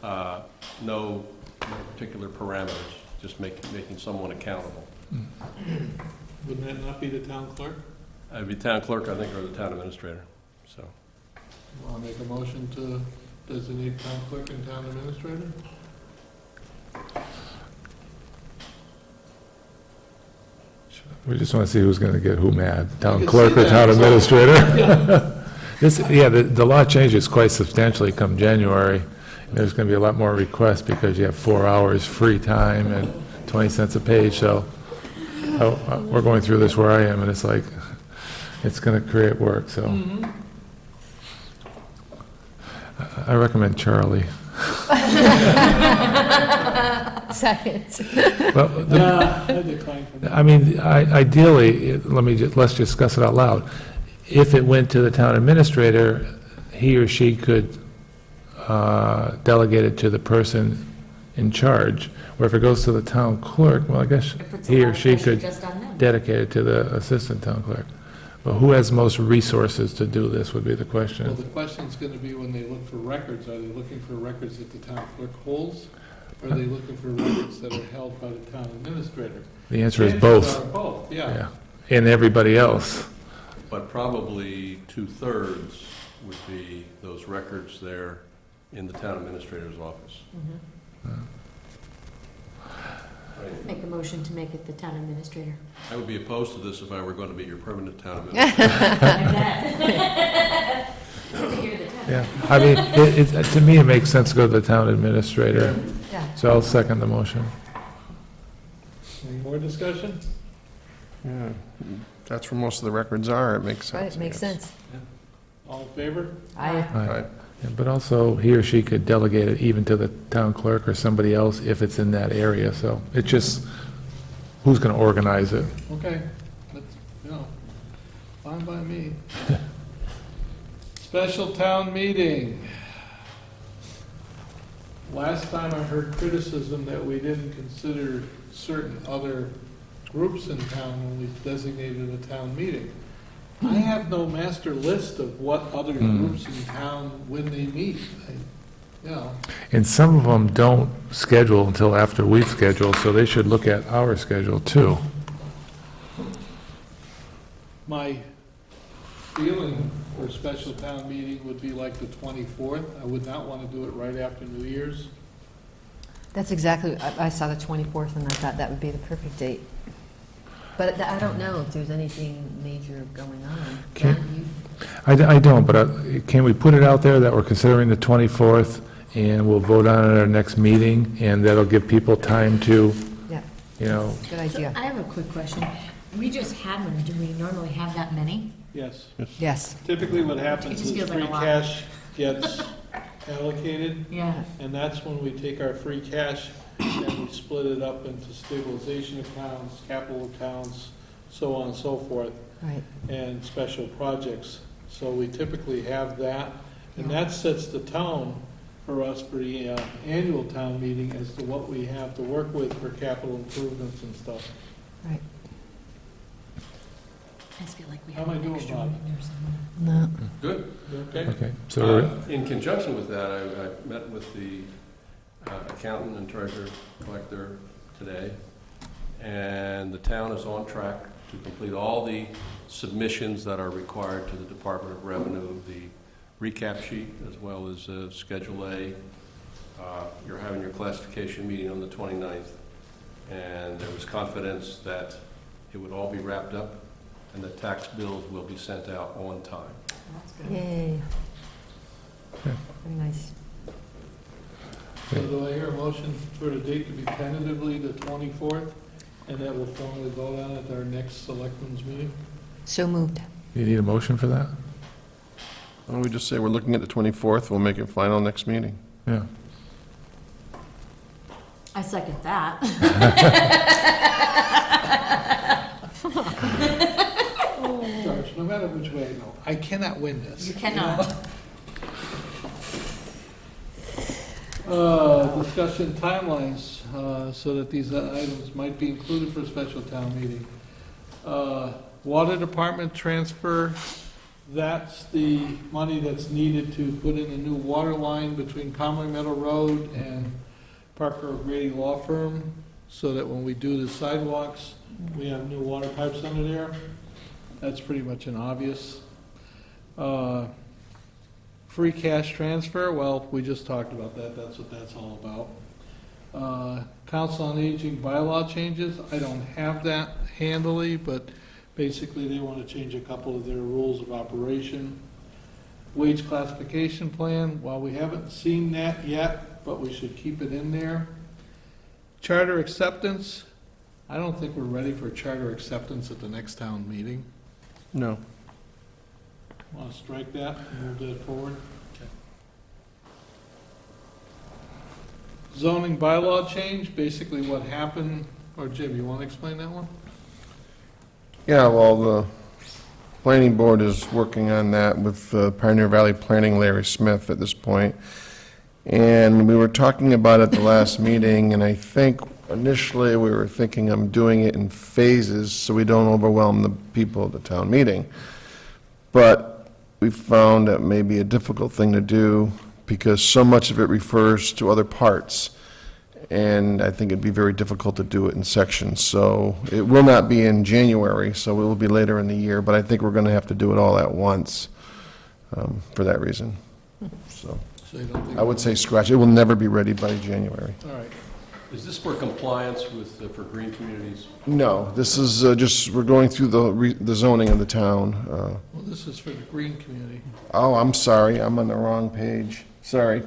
S9: no particular parameters, just making someone accountable.
S1: Wouldn't that not be the town clerk?
S9: It'd be town clerk, I think, or the town administrator, so.
S1: Want to make a motion to designate town clerk and town administrator?
S5: We just want to see who's going to get who mad, town
S1: can
S5: clerk
S1: see
S5: or
S1: that.
S5: town
S1: So-
S5: administrator. The law changes quite substantially come January. There's going to be a lot more requests because you have 4 hours free time and 20 cents a page, so we're going through this where I am, and it's like, it's going to create work, so. I recommend Charlie.
S3: Second.
S5: Well,
S1: Yeah, I decline from that.
S5: I mean, ideally, let's discuss it out loud. If it went to the town administrator, he or she could delegate it to the person in charge. Or if it goes to the town clerk, well, I guess
S6: It puts a
S5: he
S6: lot
S5: or
S6: of
S5: she
S6: pressure
S5: could
S6: just on them.
S5: dedicate it to the assistant town clerk. But who has most resources to do this would be the
S1: Well,
S5: question.
S1: the question's gonna be when they look for records, are they looking for records that the town clerk holds? Or are they looking for records that are held by the town administrator?
S5: The answer is
S1: Chances
S5: both.
S1: are both, yeah.
S5: Yeah. And everybody else.
S9: But probably 2/3 would be those records there in the town administrator's office.
S8: Make a motion to make it the town administrator.
S9: I would be opposed to this if I were going to be your permanent town administrator.
S5: Yeah. I mean, to me, it makes sense to go to the town administrator.
S3: Yeah.
S5: So I'll second the motion.
S1: Any more discussion?
S2: Yeah, that's where most of the records are, it makes sense.
S3: Right, makes
S2: I guess.
S3: sense.
S1: All in favor?
S3: I,
S2: Right.
S5: Yeah, but also, he or she could delegate it even to the town clerk or somebody else if it's in that area, so it's just, who's going to organize it?
S1: Okay, that's, fine by me. Special town meeting. Last time I heard criticism that we didn't consider certain other groups in town when we designated a town meeting. I have no master list of what other groups in town, when they meet.
S5: And some of them don't schedule until after we've scheduled, so they should look at our schedule too.
S1: My feeling for a special town meeting would be like the 24th. I would not want to do it right after New Year's.
S3: that's exactly, I saw the 24th and I thought that would be the perfect date. But I don't know if there's anything major going on.
S5: Okay.
S3: John, you-
S5: I don't, but can we put it out there that we're considering the 24th, and we'll vote on it at our next meeting, and that'll give people time to,
S3: Yeah,
S5: good
S8: So
S3: good idea.
S8: I have a quick question. We just had one. Do we normally have that many?
S1: Yes.
S3: Yes.
S1: Typically what
S8: It
S1: happens
S8: just
S1: is
S8: feels like
S1: free
S8: a lot.
S1: cash gets allocated,
S8: Yeah.
S1: and that's when we take our free cash and we split it up into stabilization accounts, capital accounts, so on and so forth,
S3: Right.
S1: and special projects. So we typically have that, and that sets the tone for us for the annual town meeting as to what we have to work with for capital improvements and stuff.
S3: Right.
S8: I just feel like we
S1: How
S8: have
S1: am I
S8: an
S1: doing,
S8: extra
S1: Bob?
S8: one in there somewhere.
S3: No.
S9: Good.
S1: You okay?
S5: okay, so we're,
S9: In conjunction with that, I met with the accountant and treasurer collector today, and the town is on track to complete all the submissions that are required to the Department of Revenue, the recap sheet as well as Schedule A. You're having your classification meeting on the 29th, and there was confidence that it would all be wrapped up and the tax bills will be sent out on time.
S8: That's good.
S3: Yay.
S5: Okay.
S3: Very nice.
S1: So do I hear a motion for the date to be tentatively the 24th, and that we'll formally vote on at our next selectmen's meeting?
S3: So moved.
S5: you need a motion for that?
S2: Why don't we just say we're looking at the 24th, we'll make it final next meeting.
S5: Yeah.
S8: I second that.
S1: George, no matter which way I go, I cannot win this.
S8: You cannot.
S1: Discussion timelines, so that these items might be included for a special town meeting. Water department transfer, that's the money that's needed to put in a new water line between Conway Meadow Road and Parker O'Grady Law Firm, so that when we do the sidewalks, we have new water pipes under there. That's pretty much an obvious. Free cash transfer, well, we just talked about that, that's what that's all about. Council on Aging bylaw changes, I don't have that handily, but basically they want to change a couple of their rules of operation. Wage classification plan, while we haven't seen that yet, but we should keep it in there. Charter acceptance, I don't think we're ready for charter acceptance at the next town meeting.
S2: No.
S1: Want to strike that and move that forward? Zoning bylaw change, basically what happened, or Jim, you want to explain that one?
S2: Yeah, well, the planning board is working on that with Pioneer Valley Planning Larry Smith at this point. And we were talking about it at the last meeting, and I think initially we were thinking of doing it in phases so we don't overwhelm the people at the town meeting. But we found that may be a difficult thing to do because so much of it refers to other parts. And I think it'd be very difficult to do it in sections. So it will not be in January, so it will be later in the year, but I think we're going to have to do it all at once for that reason. So
S1: So you don't think?
S2: I would say scratch. It will never be ready by January.
S1: All right.
S9: Is this for compliance with, for green communities?
S2: No, this is just, we're going through the zoning of the town.
S1: Well, this is for the green community.
S2: Oh, I'm sorry, I'm on the wrong page. Sorry.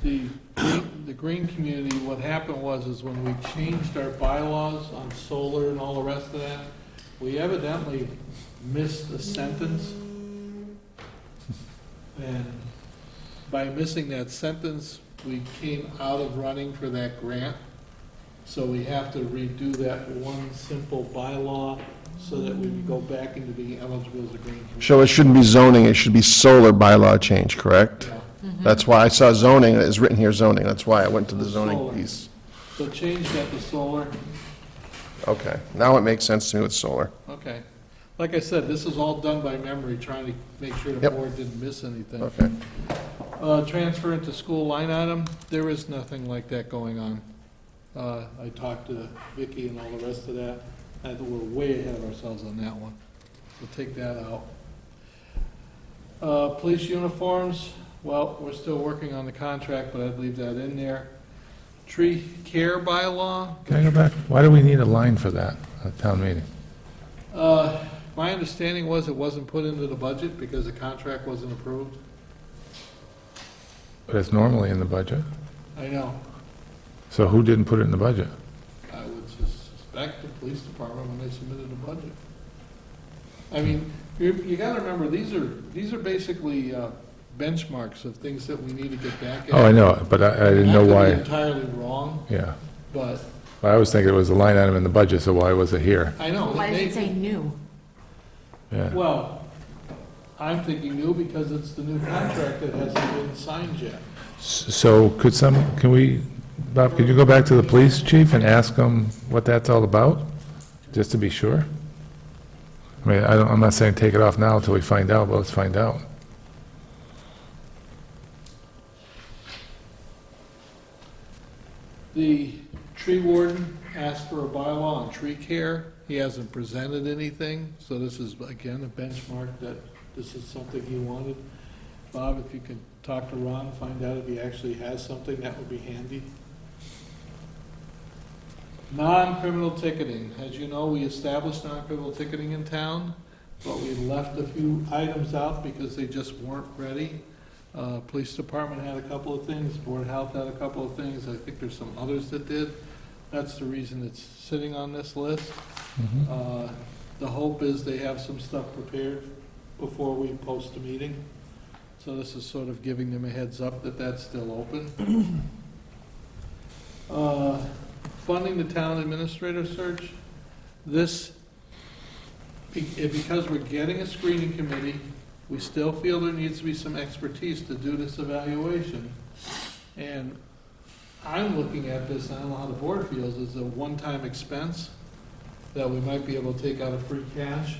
S1: The green community, what happened was, is when we changed our bylaws on solar and all the rest of that, we evidently missed a sentence. And by missing that sentence, we came out of running for that grant. So we have to redo that one simple bylaw so that we can go back into being eligible as a green community.
S2: So it shouldn't be zoning, it should be solar bylaw change, correct?
S1: Yeah.
S2: That's why I saw zoning, it's written here zoning, that's why I went to the zoning
S1: Solar.
S2: piece.
S1: So change that to solar.
S2: Okay, now it makes sense to me with solar.
S1: Okay. Like I said, this is all done by memory, trying to make sure the
S2: Yep.
S1: board didn't miss anything.
S2: Okay.
S1: Transfer into school line item, there is nothing like that going on. I talked to Vicky and all the rest of that, and we're way ahead of ourselves on that one. We'll take that out. Police uniforms, well, we're still working on the contract, but I'd leave that in there. Tree care bylaw,
S5: Can I go back? Why do we need a line for that at town meeting?
S1: my understanding was it wasn't put into the budget because the contract wasn't approved.
S5: But it's normally in the budget.
S1: I know.
S5: So who didn't put it in the budget?
S1: I would suspect the police department when they submitted the budget. I mean, you gotta remember, these are basically benchmarks of things that we need to get back at.
S5: Oh, I know, but I didn't know
S1: Not to
S5: why.
S1: be entirely wrong,
S5: Yeah.
S1: but
S5: I was thinking it was a line item in the budget, so why was it here?
S1: I know.
S8: Why does it say new?
S5: Yeah.
S1: Well, I'm thinking new because it's the new contract that hasn't been signed yet.
S5: So can we, Bob, could you go back to the police chief and ask him what that's all about? Just to be sure? I mean, I'm not saying take it off now until we find out, but let's find out.
S1: The tree warden asked for a bylaw on tree care. He hasn't presented anything, so this is, again, a benchmark that this is something he wanted. Bob, if you could talk to Ron, find out if he actually has something, that would be handy. Non-criminal ticketing. As you know, we established non-criminal ticketing in town, but we left a few items out because they just weren't ready. Police department had a couple of things, Board of Health had a couple of things, I think there's some others that did. That's the reason it's sitting on this list. The hope is they have some stuff prepared before we post the meeting. So this is sort of giving them a heads up that that's still open. Funding the town administrator search. This, because we're getting a screening committee, we still feel there needs to be some expertise to do this evaluation. And I'm looking at this, I don't know how the board feels, as a one-time expense that we might be able to take out of free cash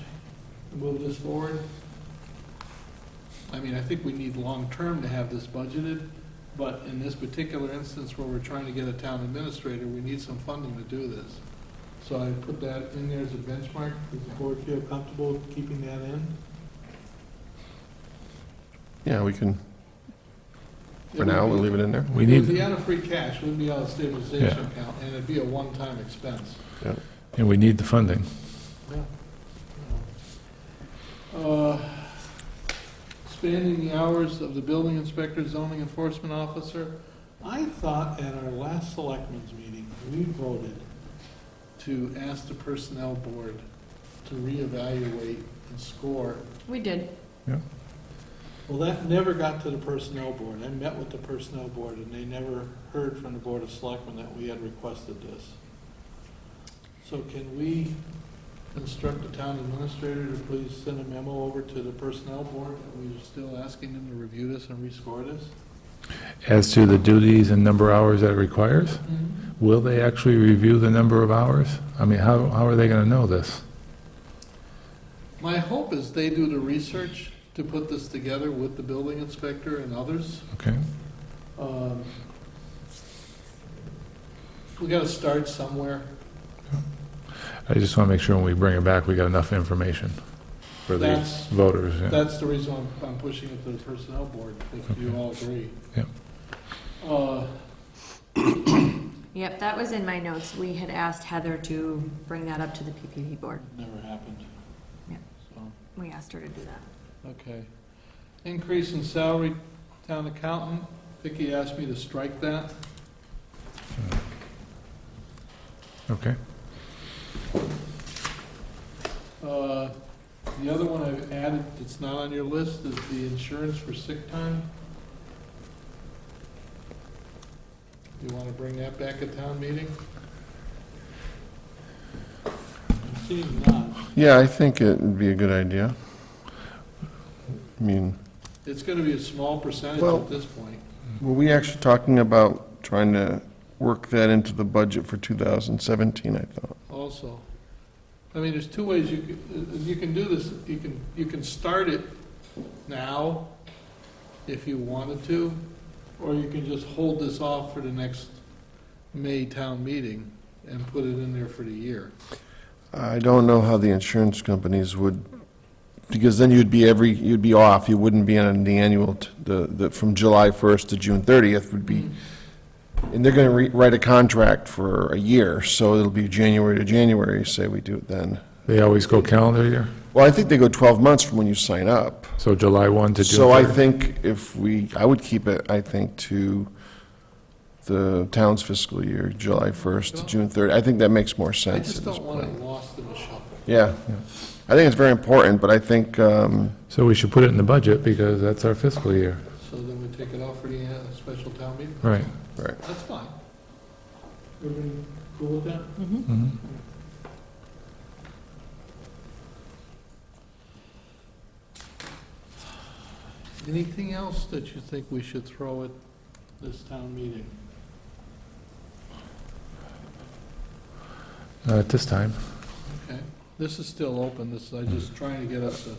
S1: and move this forward. I mean, I think we need long-term to have this budgeted, but in this particular instance where we're trying to get a town administrator, we need some funding to do this. So I put that in there as a benchmark. Does the board feel comfortable with keeping that in?
S2: Yeah, we can For now, we'll leave it in there.
S5: We
S1: It would be
S5: need,
S1: out of free cash, it wouldn't be out of stabilization account, and it'd be a one-time expense.
S5: and we need the funding.
S1: Expanding the hours of the building inspector, zoning enforcement officer. I thought at our last selectmen's meeting, we voted to ask the personnel board to reevaluate and score.
S6: We did.
S1: Well, that never got to the personnel board. I met with the personnel board, and they never heard from the Board of Selectmen that we had requested this. So can we instruct the town administrator to please send a memo over to the personnel board? We're still asking them to review this and rescore this?
S5: As to the duties and number of hours that it requires, will they actually review the number of hours? I mean, how are they going to know this?
S1: My hope is they do the research to put this together with the building inspector and others.
S5: Okay,
S1: We gotta start somewhere.
S5: I just want to make sure when we bring it back, we got enough information for the
S1: That's-
S5: voters. Yeah.
S1: That's the reason I'm pushing it to the personnel board, if you all agree.
S5: Yep.
S6: Yep, that was in my notes. We had asked Heather to bring that up to the PPP board.
S1: Never happened.
S6: Yeah.
S1: So,
S6: We asked her to do that.
S1: okay. Increase in salary, town accountant. Vicki asked me to strike that.
S5: Okay.
S1: The other one I've added that's not on your list is the insurance for sick time. You want to bring that back at town meeting? Seeing none.
S2: Yeah, I think it would be a good idea. I mean,
S1: It's going to be a small percentage
S2: Well-
S1: at this point.
S2: were we actually talking about trying to work that into the budget for 2017, I thought?
S1: Also, I mean, there's two ways you can do this. You can start it now if you wanted to, or you can just hold this off for the next May town meeting and put it in there for the year.
S2: I don't know how the insurance companies would, because then you'd be off, you wouldn't be on the annual, from July 1st to June 30th would be, and they're gonna write a contract for a year, so it'll be January to January, say we do it then.
S5: They always go calendar year?
S2: Well, I think they go 12 months from when you sign up.
S5: So July 1 to June
S2: So I
S5: 30?
S2: think I would keep it, I think, to the town's fiscal year, July 1st to June 30th. I think that makes more
S1: I
S2: sense
S1: just
S2: at this
S1: don't want
S2: point.
S1: it lost in the shuffle.
S2: Yeah. I think it's very important, but I think,
S5: So we should put it in the budget because that's our fiscal year.
S1: So then we take it off for the special town meeting?
S5: Right.
S2: right.
S1: That's fine. Everybody cool with that?
S5: Mhm.
S1: Anything else that you think we should throw at this town meeting?
S5: At this time.
S1: Okay, this is still open, I'm just trying to get us a,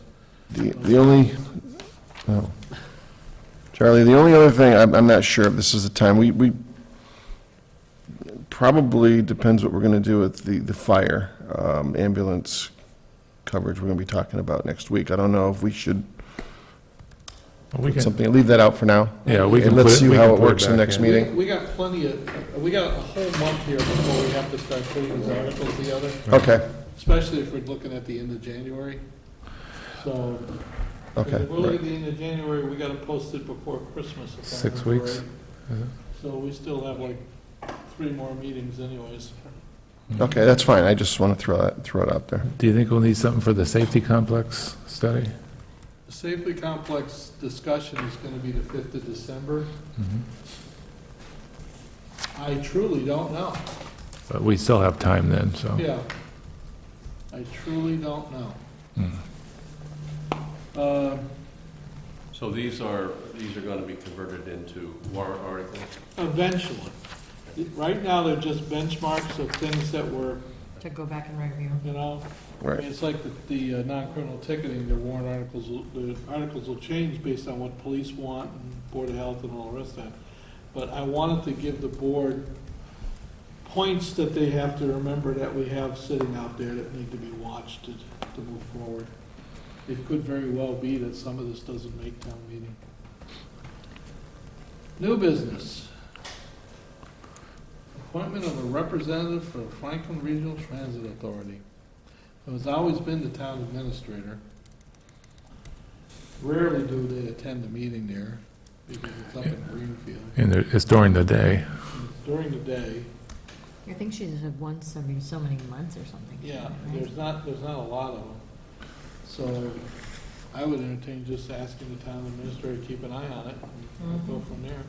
S2: The only, oh. Charlie, the only other thing, I'm not sure if this is the time, we probably depends what we're going to do with the fire ambulance coverage we're going to be talking about next week. I don't know if we should
S5: Well, we can,
S2: something, leave that out for now.
S5: yeah, we can
S2: And
S5: put
S2: let's
S5: it,
S2: see
S5: we
S2: how
S5: can
S2: it
S5: put
S2: works in
S5: back
S2: next
S5: in.
S2: meeting.
S1: we got plenty of, we got a whole month here before we have to start putting these articles together,
S2: Okay,
S1: especially if we're looking at the end of January. So,
S2: okay.
S1: if we're looking at the end of January, we gotta post it before Christmas. if I
S5: 6
S1: remember
S5: weeks.
S1: right. So we still have like 3 more meetings anyways.
S2: Okay, that's fine. I just want to throw it out there.
S5: Do you think we'll need something for the safety complex study?
S1: The safety complex discussion is gonna be the 5th of December. I truly don't know.
S5: But we still have time then, so.
S1: Yeah. I truly don't know.
S9: So these are going to be converted into warrant articles?
S1: Eventually. Right now, they're just benchmarks of things that were,
S6: To go back and review.
S1: you know, I
S2: Right.
S1: mean, it's like the non-criminal ticketing, the warrant articles, the articles will change based on what police want and Board of Health and all the rest of that. But I wanted to give the board points that they have to remember that we have sitting out there that need to be watched to move forward. It could very well be that some of this doesn't make town meeting. New business. Appointment of a representative for Franklin Regional Transit Authority. It has always been the town administrator. Rarely do they attend the meeting there because it's up in Greenfield.
S5: And it's during the day.
S1: During the day,
S6: I think she's once every so many months or something.
S1: yeah, there's not a lot of them. So I would entertain just asking the town administrator to keep an eye on it and we'll go from there.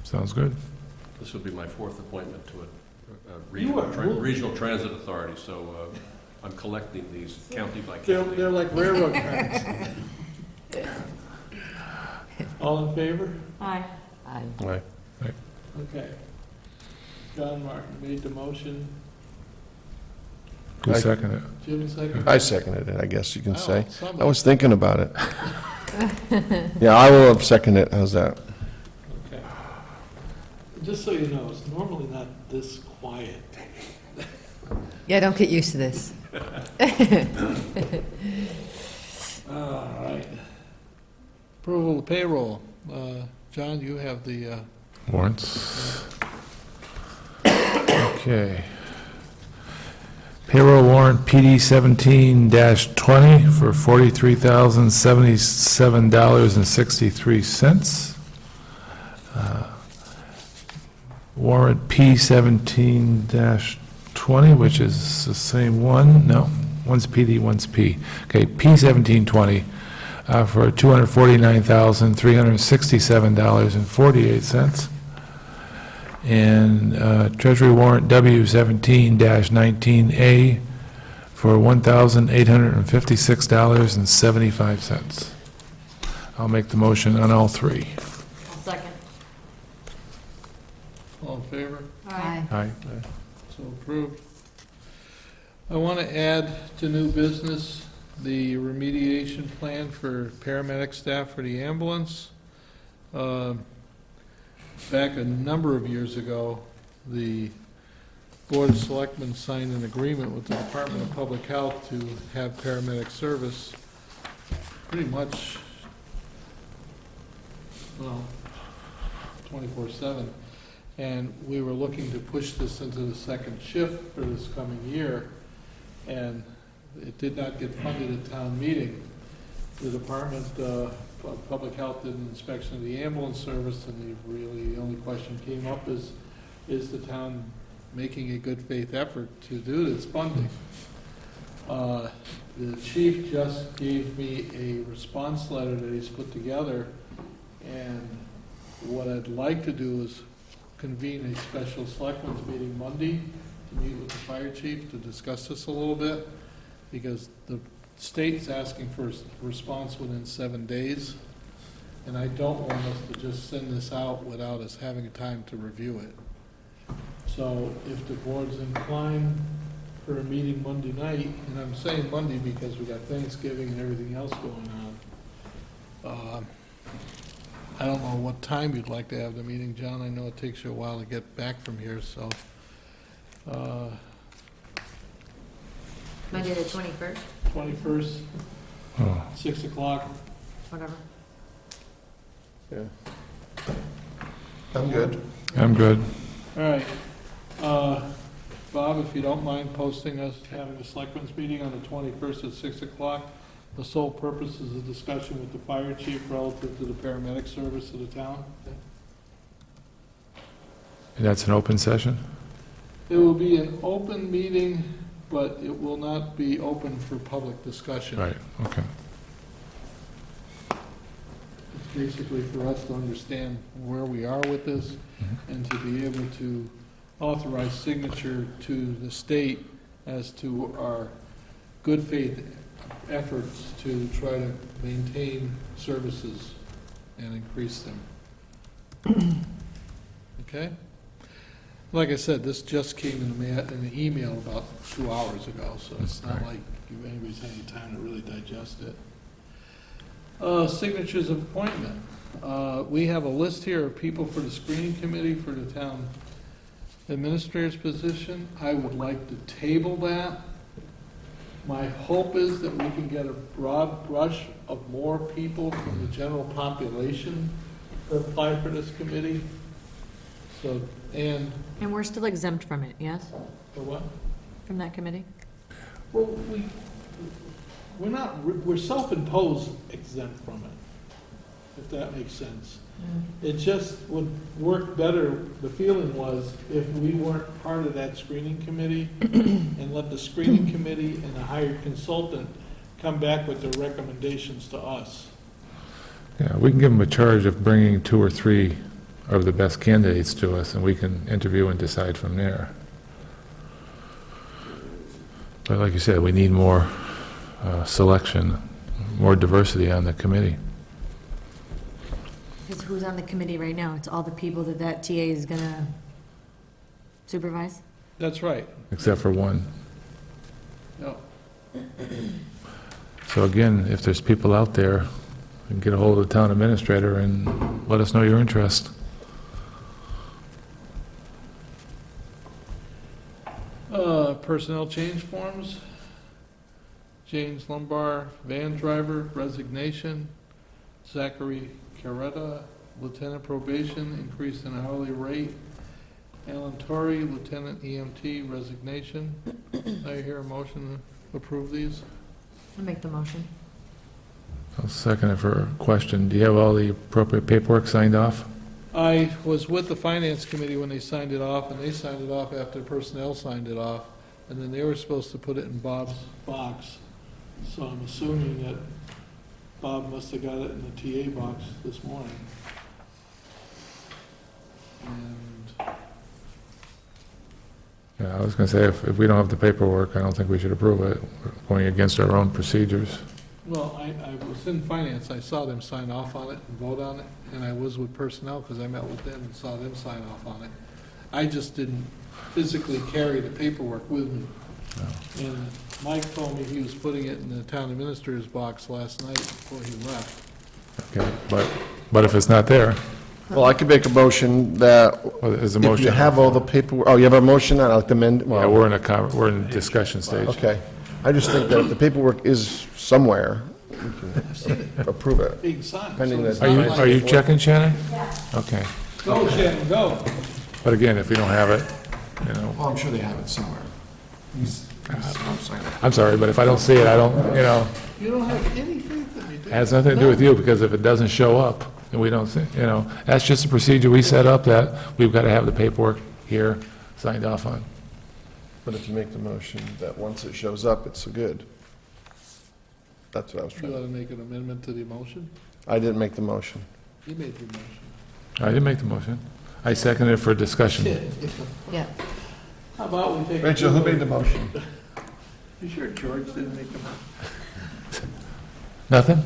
S5: Sounds good.
S9: This will be my fourth appointment to a
S1: You are moving.
S9: regional transit authority, so I'm collecting these county by
S1: They're
S9: county.
S1: like railroad tracks. All in favor?
S6: Aye.
S3: Aye.
S1: Okay. John Martin made the motion.
S5: Who
S2: Aye.
S5: seconded it?
S1: Jim seconded.
S2: I seconded it, I guess you can
S1: Oh,
S2: say.
S1: somebody.
S2: I was thinking about it. Yeah, I will second it, how's that?
S1: Okay. Just so you know, it's normally not this quiet.
S3: Yeah, don't get used to this.
S1: All right. Approval of payroll. John, you have the,
S5: Warrants. Okay. Payroll warrant PD 17-20 for $43,077.63. Warrant P 17-20, which is the same one, no, one's PD, one's P. Okay, P 17-20 for $249,367.48. And Treasury warrant W 17-19A for $1,856.75. I'll make the motion on all three.
S6: I'll second.
S1: all in favor?
S3: Aye.
S5: Aye.
S1: So approved. I want to add to new business the remediation plan for paramedic staff for the ambulance. Back a number of years ago, the Board of Selectmen signed an agreement with the Department of Public Health to have paramedic service pretty much, well, 24/7. And we were looking to push this into the second shift for this coming year, and it did not get funded at town meeting. The Department of Public Health did an inspection of the ambulance service, and the only question came up is the town making a good faith effort to do this funding? The chief just gave me a response letter that he's put together, and what I'd like to do is convene a special selectmen's meeting Monday to meet with the fire chief to discuss this a little bit, because the state's asking for a response within 7 days, and I don't want us to just send this out without us having time to review it. So if the board's inclined for a meeting Monday night, and I'm saying Monday because we got Thanksgiving and everything else going on, I don't know what time you'd like to have the meeting, John. I know it takes you a while to get back from here, so.
S6: Monday the 21st,
S1: 21st,
S5: Oh,
S1: 6 o'clock.
S6: whatever.
S2: I'm good.
S5: I'm good.
S1: All right. Bob, if you don't mind posting us having a selectmen's meeting on the 21st at 6 o'clock. The sole purpose is a discussion with the fire chief relative to the paramedic service of the town.
S5: And that's an open session?
S1: It will be an open meeting, but it will not be open for public discussion.
S5: Right, okay.
S1: It's basically for us to understand where we are with this and to be able to authorize signature to the state as to our good faith efforts to try to maintain services and increase them. Okay? Like I said, this just came in an email about 2 hours ago, so it's not like anybody's had any time to really digest it. Signatures of appointment. We have a list here of people for the screening committee for the town administrator's position. I would like to table that. My hope is that we can get a broad brush of more people from the general population to apply for this committee. So, and,
S6: And we're still exempt from it, yes?
S1: for what?
S6: From that committee?
S1: Well, we're not, we're self-imposed exempt from it, if that makes sense. It just would work better, the feeling was, if we weren't part of that screening committee and let the screening committee and the hired consultant come back with their recommendations to us.
S5: Yeah, we can give them a charge of bringing 2 or 3 of the best candidates to us, and we can interview and decide from there. But like you said, we need more selection, more diversity on the committee.
S6: Because who's on the committee right now? It's all the people that TA is gonna supervise?
S1: That's right.
S5: Except for one.
S1: No.
S5: So again, if there's people out there, you can get a hold of the town administrator and let us know your interest.
S1: Personnel change forms. James Lumbar, van driver, resignation. Zachary Caretta, lieutenant probation, increase in hourly rate. Alan Torrey, lieutenant EMT, resignation. I hear a motion to approve these.
S6: I'll make the motion.
S5: I'll second it for a question. Do you have all the appropriate paperwork signed off?
S1: I was with the finance committee when they signed it off, and they signed it off after personnel signed it off, and then they were supposed to put it in Bob's box. So I'm assuming that Bob must have got it in the TA box this morning. And
S5: Yeah, I was going to say, if we don't have the paperwork, I don't think we should approve it. We're going against our own procedures.
S1: well, I was in finance, I saw them sign off on it and vote on it, and I was with personnel because I met with them and saw them sign off on it. I just didn't physically carry the paperwork with me. And Mike told me he was putting it in the town administrator's box last night before he left.
S5: Okay, but if it's not there,
S2: Well, I could make a motion that
S5: well, there's a
S2: if you
S5: motion.
S2: have all the paperwork, oh, you have a motion, I'd like to amend,
S5: Yeah,
S2: well,
S5: we're in a discussion stage.
S2: okay. I just think that if the paperwork is somewhere, we can approve it.
S1: Being signed.
S2: Pending
S1: So it's
S2: that-
S1: not
S5: Are you,
S1: like-
S5: are you checking, Shannon? Okay.
S1: Go, Shannon, go.
S5: But again, if we don't have it, you know,
S2: Oh, I'm sure they have it somewhere.
S5: I'm sorry, but if I don't see it, I don't, you know,
S1: You don't have any faith in me, do
S5: it
S1: you?
S5: has nothing to do with you, because if it doesn't show up, and we don't see, you know, that's just a procedure we set up that we've got to have the paperwork here signed off on.
S2: But if you make the motion that once it shows up, it's good. That's what I was
S1: You
S2: trying
S1: ought
S2: to,
S1: to make an amendment to the motion.
S2: I didn't make the motion.
S1: You made the motion.
S5: I didn't make the motion. I seconded it for discussion.
S3: Yeah.
S1: How about we take?
S2: Rachel, who made the motion?
S1: You sure George didn't make the motion?
S5: Nothing?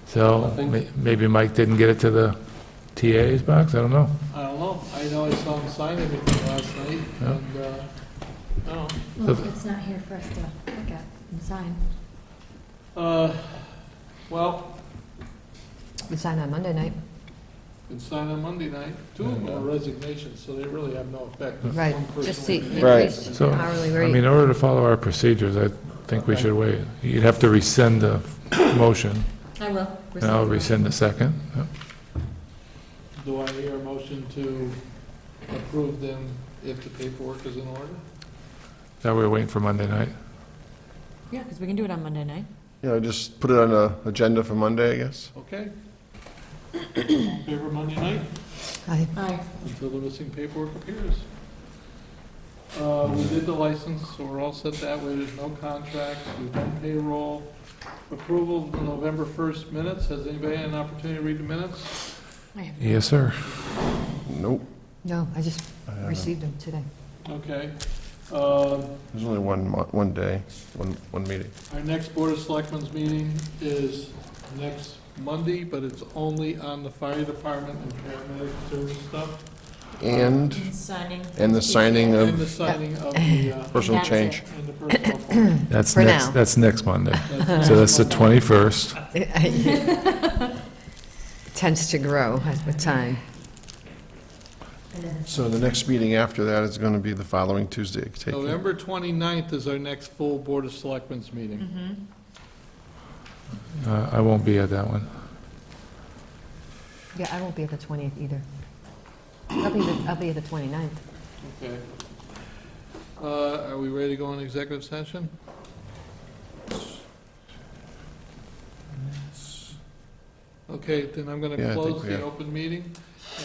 S5: So
S9: Nothing.
S5: maybe Mike didn't get it to the TA's box, I don't know.
S1: I don't know. I know I saw him sign everything last night,
S5: Yeah.
S1: and, no.
S6: Well, it's not here for us to look at and sign.
S1: Well,
S3: We sign on Monday night.
S1: it's signed on Monday night. Two of them are resignations, so they really have no effect. Just
S3: Right,
S1: one person
S3: just the
S1: resigned.
S2: Right.
S3: increase
S5: So,
S3: in hourly
S5: I mean,
S3: rate.
S5: in order to follow our procedures, I think we should wait. You'd have to rescind the motion,
S6: I will.
S5: and I'll rescind the second. Yep.
S1: Do I hear a motion to approve them if the paperwork is in order?
S5: That we're waiting for Monday night.
S6: Yeah, because we can do it on Monday night.
S2: You know, just put it on the agenda for Monday, I guess.
S1: Okay. All in favor of Monday night?
S6: Aye.
S1: Until the missing paperwork appears. We did the license, so we're all set that way. There's no contract. We've done payroll. Approval of the November 1st minutes. Has anybody had an opportunity to read the minutes?
S5: Yes, sir.
S2: Nope,
S3: No, I just received them today.
S1: Okay.
S2: there's only one day, one meeting.
S1: Our next Board of Selectmen's meeting is next Monday, but it's only on the fire department and paramedic service stuff.
S2: And,
S6: Signing.
S2: and the signing
S1: And the
S2: of
S1: signing of the,
S2: personal
S6: That's
S2: change.
S1: and the personal form.
S5: That's
S3: For
S5: next,
S3: now.
S5: that's next Monday.
S1: That's
S5: So that's the
S1: next Monday.
S5: 21st.
S3: Tends to grow with time.
S2: So the next meeting after that is going to be the following Tuesday. Take it.
S1: November 29th is our next full Board of Selectmen's meeting.
S6: Mm-hmm.
S5: I won't be at that one.
S3: Yeah, I won't be at the 20th either. I'll be at the 29th.
S1: Okay. Are we ready to go in executive session? Okay, then I'm going
S2: Yeah,
S1: to
S2: I think
S1: close
S2: we
S1: the
S2: are.
S1: open meeting,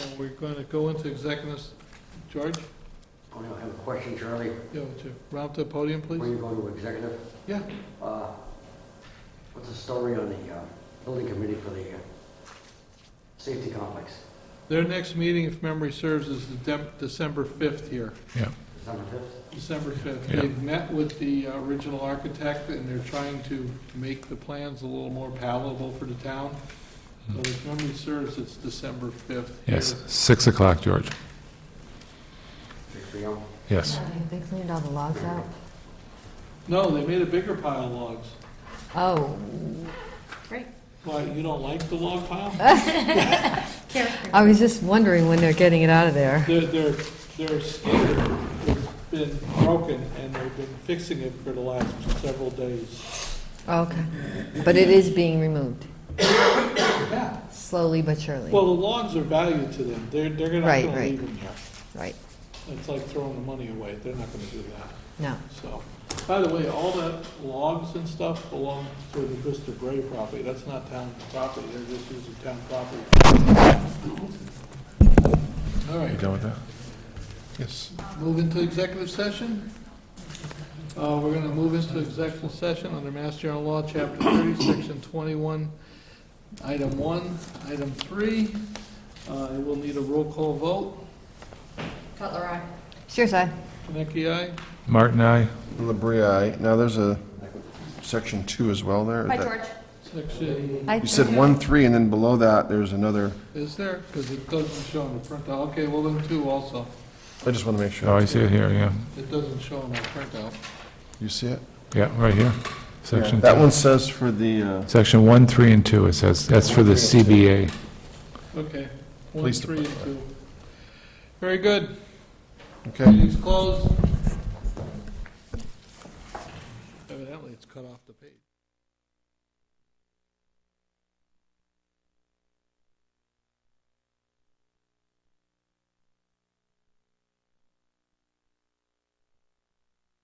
S1: and we're going to go into executive, George?
S4: I have a question, Charlie.
S1: Yeah, would you round to the podium,
S4: Before
S1: please?
S4: you go to executive,
S1: Yeah.
S4: what's the story on the building committee for the safety complex?
S1: Their next meeting, if memory serves, is December 5th here.
S5: Yeah.
S4: December 5th?
S1: December 5th.
S5: Yeah.
S1: They've met with the original architect, and they're trying to make the plans a little more palatable for the town. So if memory serves, it's December 5th.
S5: Yes,
S1: here.
S5: 6 o'clock, George.
S4: 6 p.m.?
S5: Yes.
S3: They cleaned all the logs out?
S1: No, they made a bigger pile of logs.
S3: Oh,
S6: Great.
S1: Why, you don't like the log pile?
S3: I was just wondering when they're getting it out of there.
S1: Their skidder has been broken, and they've been fixing it for the last several days.
S3: Okay. But it is being removed,
S1: Yeah.
S3: slowly but surely.
S1: Well, the logs are valued to them. They're not
S3: Right,
S1: gonna
S3: right.
S1: leave them here.
S3: Right,
S1: It's like throwing the money away. They're not gonna do that.
S3: no.
S1: So, by the way, all that logs and stuff belong to the Mr. Gray property. That's not town property. They're just using town property. All
S5: You
S1: right,
S5: done with that?
S2: Yes.
S1: move into executive session. We're gonna move into executive session under Mass General Law, Chapter 30, Section 21, Item 1, Item 3. We'll need a roll call vote.
S6: Cutler, aye.
S3: Sure side.
S1: Konecki, aye?
S5: Martin, aye?
S2: Labrie, aye. Now, there's a section 2 as well there.
S6: Hi,
S2: That-
S6: George.
S1: Section,
S2: You said 1, 3, and then below that, there's another,
S1: is there? Because it doesn't show on the printout. Okay, well then 2 also.
S2: I just want to make sure.
S5: Oh, I see it here, yeah.
S1: It doesn't show on my printout.
S2: You see it?
S5: Yeah, right here. Section
S2: That
S5: 2.
S2: one says for the,
S5: Section 1, 3, and 2, it says, that's for the CBA.
S1: Okay, 1,
S2: Police
S1: 3, and 2.
S2: Department.
S1: Very good.
S2: okay.
S1: Meeting's closed. Evidently, it's cut off the page.